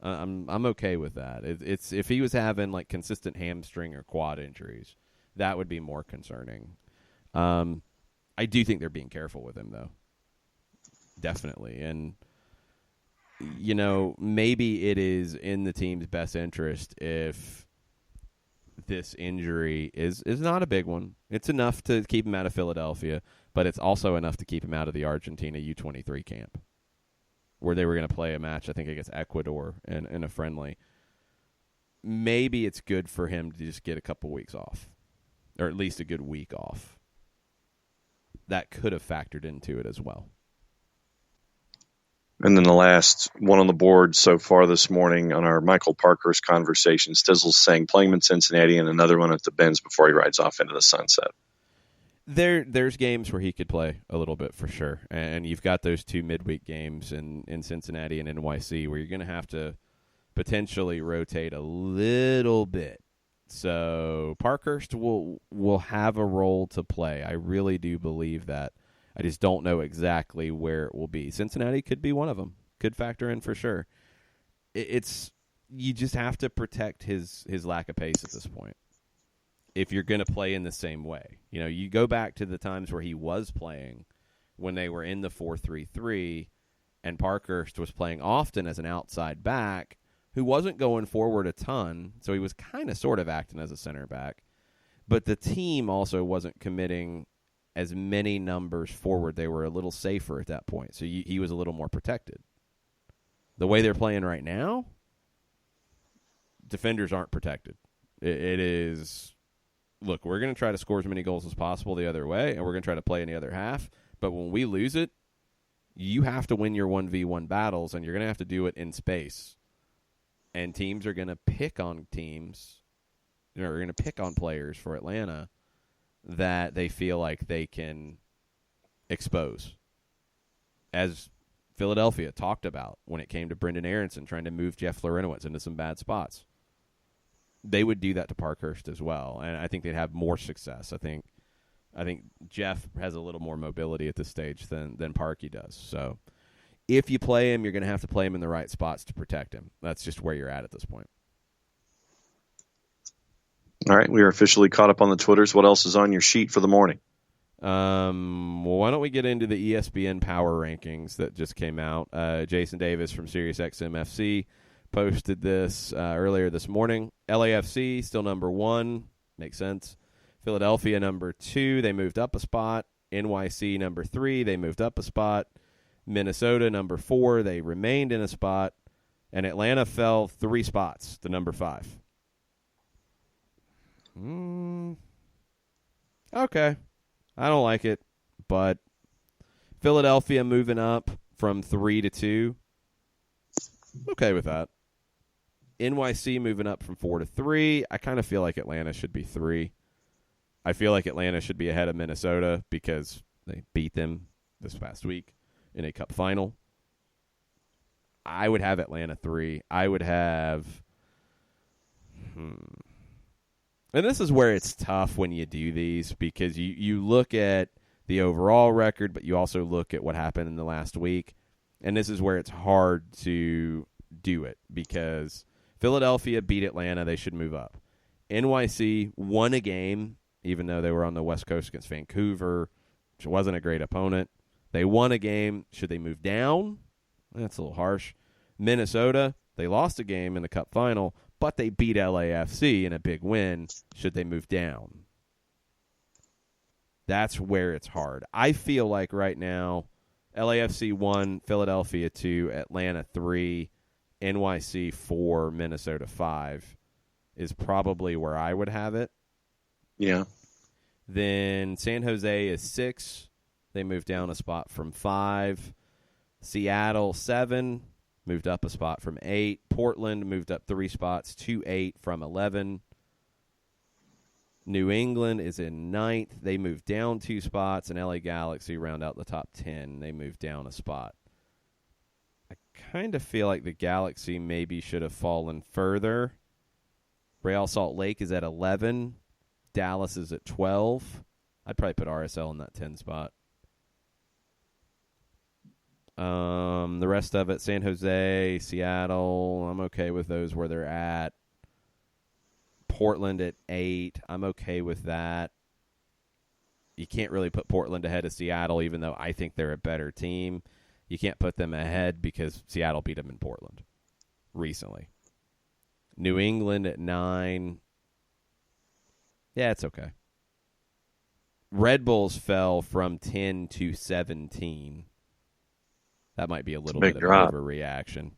I'm okay with that. It's if he was having like consistent hamstring or quad injuries, that would be more concerning. I do think they're being careful with him, though. Definitely. And, maybe it is in the team's best interest if this injury is not a big one. It's enough to keep him out of Philadelphia, but it's also enough to keep him out of the Argentina U23 camp, where they were going to play a match, I think, against Ecuador in a friendly. Maybe it's good for him to just get a couple weeks off, or at least a good week off. That could have factored into it as well. And then the last one on the board so far this morning on our Michael Parkhurst conversation, Stizzle's saying playing him in Cincinnati and another one at the Benz before he rides off into the sunset. There's games where he could play a little bit for sure. And you've got those two midweek games in Cincinnati and NYC where you're going to have to potentially rotate a little bit. So Parkhurst will have a role to play. I really do believe that. I just don't know exactly where it will be. Cincinnati could be one of them. Could factor in for sure. You just have to protect his lack of pace at this point. If you're going to play in the same way. You go back to the times where he was playing when they were in the 4-3-3 and Parkhurst was playing often as an outside back who wasn't going forward a ton, so he was kind of sort of acting as a center back. But the team also wasn't committing as many numbers forward. They were a little safer at that point, so he was a little more protected. The way they're playing right now, defenders aren't protected. It is, look, we're going to try to score as many goals as possible the other way, and we're going to try to play in the other half. But when we lose it, you have to win your 1v1 battles, and you're going to have to do it in space. And teams are going to pick on they're going to pick on players for Atlanta that they feel like they can expose, as Philadelphia talked about when it came to Brendan Aronson trying to move Jeff Florinowicz into some bad spots. They would do that to Parkhurst as well, and I think they'd have more success. I think Jeff has a little more mobility at this stage than Parky does. So if you play him, you're going to have to play him in the right spots to protect him. That's just where you're at this point. All right, we are officially caught up on the Twitters. What else is on your sheet for the morning? Well, why don't we get into the ESPN power rankings that just came out? Jason Davis from SiriusXM FC posted this earlier this morning. LAFC still number 1. Makes sense. Philadelphia number 2. They moved up a spot. NYC number 3. They moved up a spot. Minnesota number 4. They remained in a spot. And Atlanta fell 3 spots to number 5. Okay. I don't like it, but Philadelphia moving up from 3 to 2. Okay with that. NYC moving up from 4 to 3. I kind of feel like Atlanta should be 3. I feel like Atlanta should be ahead of Minnesota because they beat them this past week in a cup final. I would have Atlanta 3. I would have... And this is where it's tough when you do these because you look at the overall record, but you also look at what happened in the last week. And this is where it's hard to do it because Philadelphia beat Atlanta. They should move up. NYC won a game, even though they were on the West Coast against Vancouver, which wasn't a great opponent. They won a game. Should they move down? That's a little harsh. Minnesota, they lost a game in the Cup final, but they beat LAFC in a big win. Should they move down? That's where it's hard. I feel like right now, LAFC 1, Philadelphia 2, Atlanta 3, NYC 4, Minnesota 5 is probably where I would have it. Yeah. Then San Jose is 6. They moved down a spot from 5. Seattle 7. Moved up a spot from 8. Portland moved up 3 spots to 8 from 11. New England is in 9th. They moved down 2 spots. And LA Galaxy round out the top 10. They moved down a spot. I kind of feel like the Galaxy maybe should have fallen further. Real Salt Lake is at 11. Dallas is at 12. I'd probably put RSL in that 10 spot. The rest of it, San Jose, Seattle, I'm okay with those where they're at. Portland at 8, I'm okay with that. You can't really put Portland ahead of Seattle, even though I think they're a better team. You can't put them ahead because Seattle beat them in Portland recently. New England at 9. Yeah, it's okay. Red Bulls fell from 10 to 17. That might be a little bit of an overreaction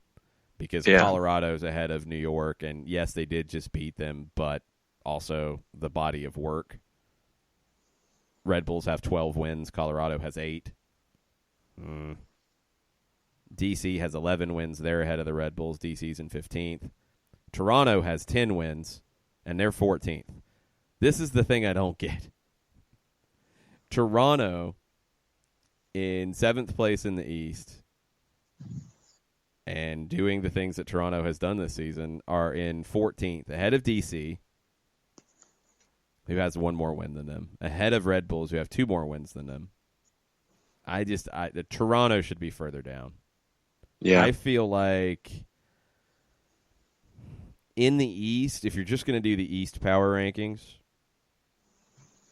because Colorado's ahead of New York, and yes, they did just beat them, but also the body of work. Red Bulls have 12 wins. Colorado has 8. DC has 11 wins. They're ahead of the Red Bulls. DC's in 15th. Toronto has 10 wins, and they're 14th. This is the thing I don't get. Toronto in 7th place in the East and doing the things that Toronto has done this season are in 14th, ahead of DC, who has 1 more win than them, ahead of Red Bulls, who have 2 more wins than them. The Toronto should be further down. Yeah. I feel like in the East, if you're just going to do the East power rankings,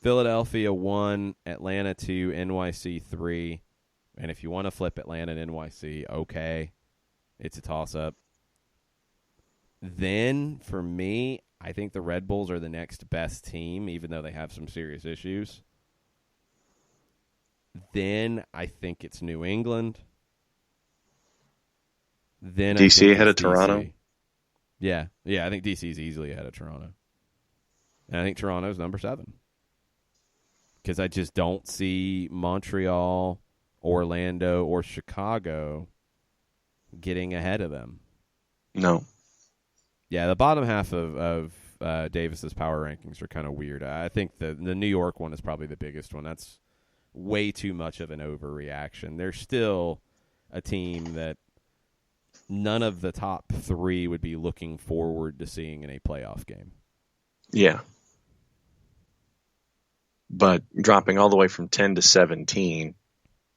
Philadelphia 1, Atlanta 2, NYC 3. And if you want to flip Atlanta and NYC, okay. It's a toss-up. Then, for me, I think the Red Bulls are the next best team, even though they have some serious issues. Then, I think it's New England. Then DC ahead of Toronto? Yeah, I think DC's easily ahead of Toronto. And I think Toronto's number 7. Because I just don't see Montreal, Orlando, or Chicago getting ahead of them. No. Yeah, the bottom half of Davis's power rankings are kind of weird. I think the New York one is probably the biggest one. That's way too much of an overreaction. They're still a team that none of the top three would be looking forward to seeing in a playoff game. Yeah. But dropping all the way from 10 to 17,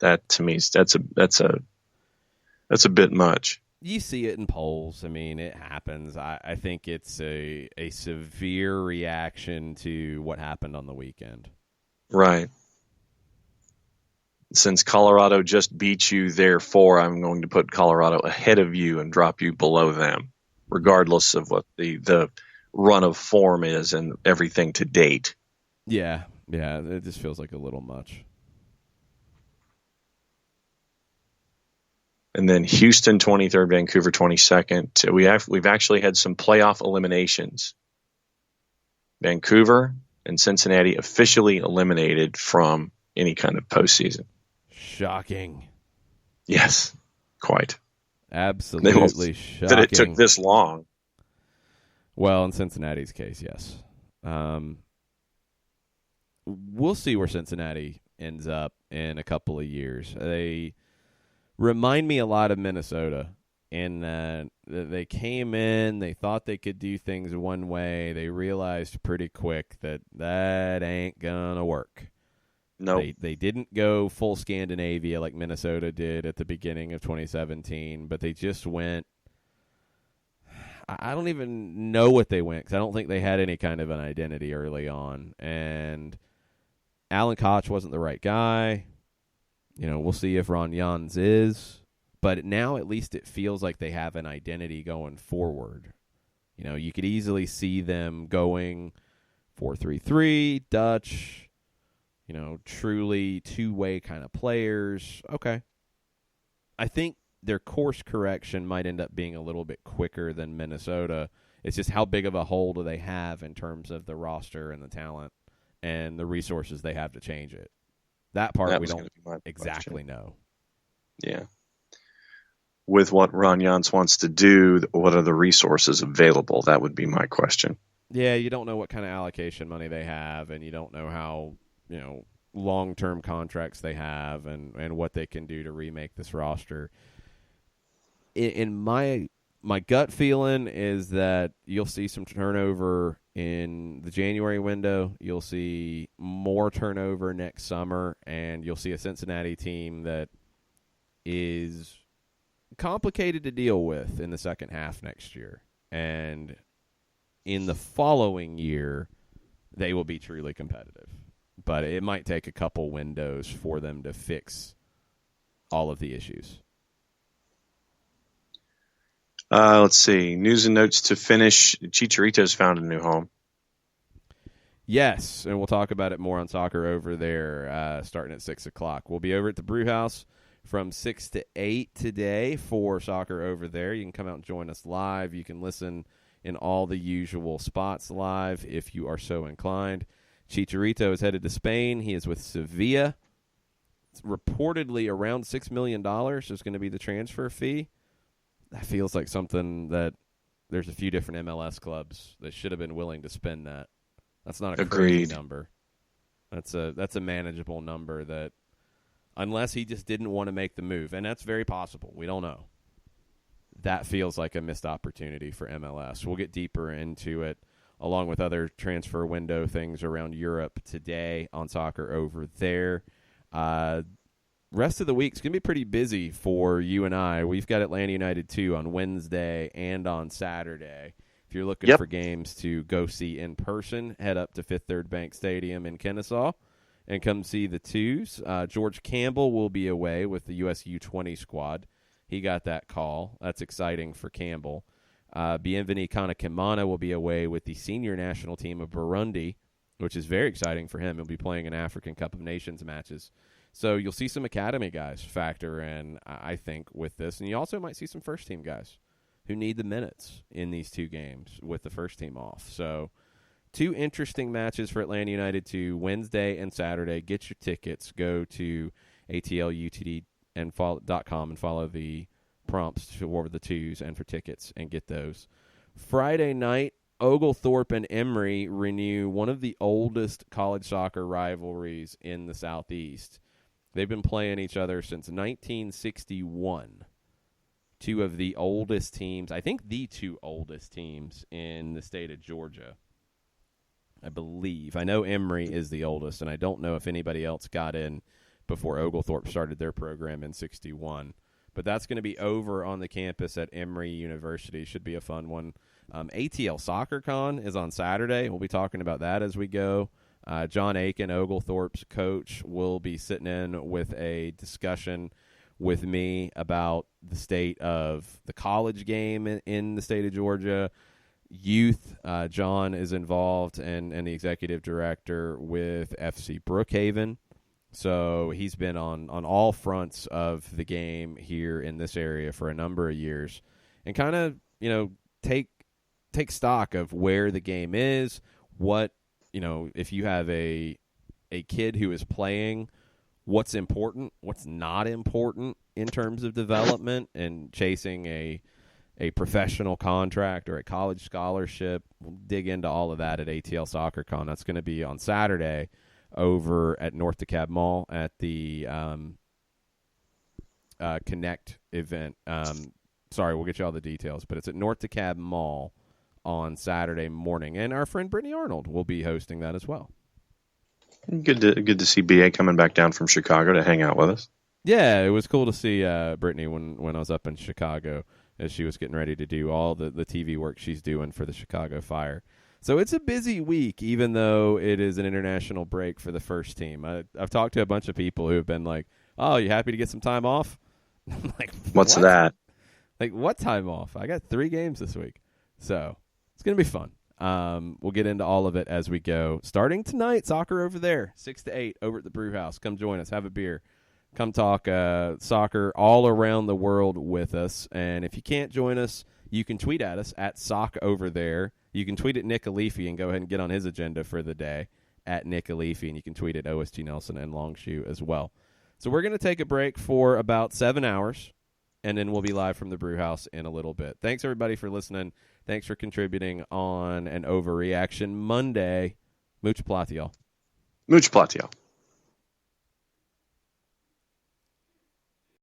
that to me, that's a bit much. You see it in polls. I mean, it happens. I think it's a severe reaction to what happened on the weekend. Right. Since Colorado just beat you, therefore, I'm going to put Colorado ahead of you and drop you below them, regardless of what the run of form is and everything to date. Yeah, it just feels like a little much. And then Houston 23rd, Vancouver 22nd. We've actually had some playoff eliminations. Vancouver and Cincinnati officially eliminated from any kind of postseason. Shocking. Yes, quite. Absolutely shocking. That it took this long. Well, in Cincinnati's case, yes. We'll see where Cincinnati ends up in a couple of years. They remind me a lot of Minnesota in that they came in, they thought they could do things one way. They realized pretty quick that ain't going to work. No, they didn't go full Scandinavia like Minnesota did at the beginning of 2017, but they just went. I don't even know what they went because I don't think they had any kind of an identity early on. And Alan Koch wasn't the right guy. We'll see if Ron Jans is. But now at least it feels like they have an identity going forward. You could easily see them going 4-3-3, Dutch. Truly two-way kind of players. Okay. I think their course correction might end up being a little bit quicker than Minnesota. It's just how big of a hole do they have in terms of the roster and the talent and the resources they have to change it. That part we don't exactly know. Yeah. With what Ron Jans wants to do, what are the resources available? That would be my question. Yeah, you don't know what kind of allocation money they have, and you don't know how long-term contracts they have and what they can do to remake this roster. In my gut feeling is that you'll see some turnover in the January window. You'll see more turnover next summer, and you'll see a Cincinnati team that is complicated to deal with in the second half next year. And in the following year, they will be truly competitive. But it might take a couple windows for them to fix all of the issues. Let's see. News and notes to finish. Chicharito's found a new home. Yes, and we'll talk about it more on Soccer Over There starting at 6 o'clock. We'll be over at the Brew House from 6 to 8 today for Soccer Over There. You can come out and join us live. You can listen in all the usual spots live if you are so inclined. Chicharito is headed to Spain. He is with Sevilla. It's reportedly around $6 million is going to be the transfer fee. That feels like something that there's a few different MLS clubs that should have been willing to spend that. That's not a crazy number. That's a manageable number that, unless he just didn't want to make the move, and that's very possible. We don't know. That feels like a missed opportunity for MLS. We'll get deeper into it along with other transfer window things around Europe today on Soccer Over There. Rest of the week's going to be pretty busy for you and I. We've got Atlanta United 2 on Wednesday and on Saturday. If you're looking for games to go see in person, head up to Fifth Third Bank Stadium in Kennesaw and come see the Twos. George Campbell will be away with the US U20 squad. He got that call. That's exciting for Campbell. Bienveni Kanakimana will be away with the senior national team of Burundi, which is very exciting for him. He'll be playing in African Cup of Nations matches. So you'll see some academy guys factor in, I think, with this. And you also might see some first-team guys who need the minutes in these two games with the first team off. So two interesting matches for Atlanta United to Wednesday and Saturday. Get your tickets. Go to atlutd.com and follow the prompts for the Twos and for tickets and get those. Friday night, Oglethorpe and Emory renew one of the oldest college soccer rivalries in the Southeast. They've been playing each other since 1961. Two of the oldest teams, I think the two oldest teams in the state of Georgia, I believe. I know Emory is the oldest, and I don't know if anybody else got in before Oglethorpe started their program in 61. But that's going to be over on the campus at Emory University. Should be a fun one. ATL Soccer Con is on Saturday. We'll be talking about that as we go. John Aiken, Oglethorpe's coach, will be sitting in with a discussion with me about the state of the college game in the state of Georgia. Youth, John is involved and the executive director with FC Brookhaven. So he's been on all fronts of the game here in this area for a number of years and kind of, take stock of where the game is, what, if you have a kid who is playing, what's important, what's not important in terms of development and chasing a professional contract or a college scholarship. We'll dig into all of that at ATL Soccer Con. That's going to be on Saturday over at North DeKalb Mall at the Connect event. Sorry, we'll get you all the details, but it's at North DeKalb Mall on Saturday morning. And our friend Brittany Arnold will be hosting that as well. Good to see BA coming back down from Chicago to hang out with us. Yeah, it was cool to see Brittany when I was up in Chicago as she was getting ready to do all the TV work she's doing for the Chicago Fire. So it's a busy week, even though it is an international break for the first team. I've talked to a bunch of people who have been like, "Oh, you happy to get some time off?" I'm like, What's that? Like, what time off? I got 3 games this week. So it's going to be fun. We'll get into all of it as we go. Starting tonight, soccer over there, 6 to 8 over at the Brew House. Come join us. Have a beer. Come talk soccer all around the world with us. And if you can't join us, you can tweet at us at SockOverThere. You can tweet at Nick Alifi and go ahead and get on his agenda for the day at Nick Alifi. And you can tweet at OSG Nelson and Longshoe as well. So we're going to take a break for about 7 hours, and then we'll be live from the Brew House in a little bit. Thanks, everybody, for listening. Thanks for contributing on an Overreaction Monday. Much platiel. Much platiel.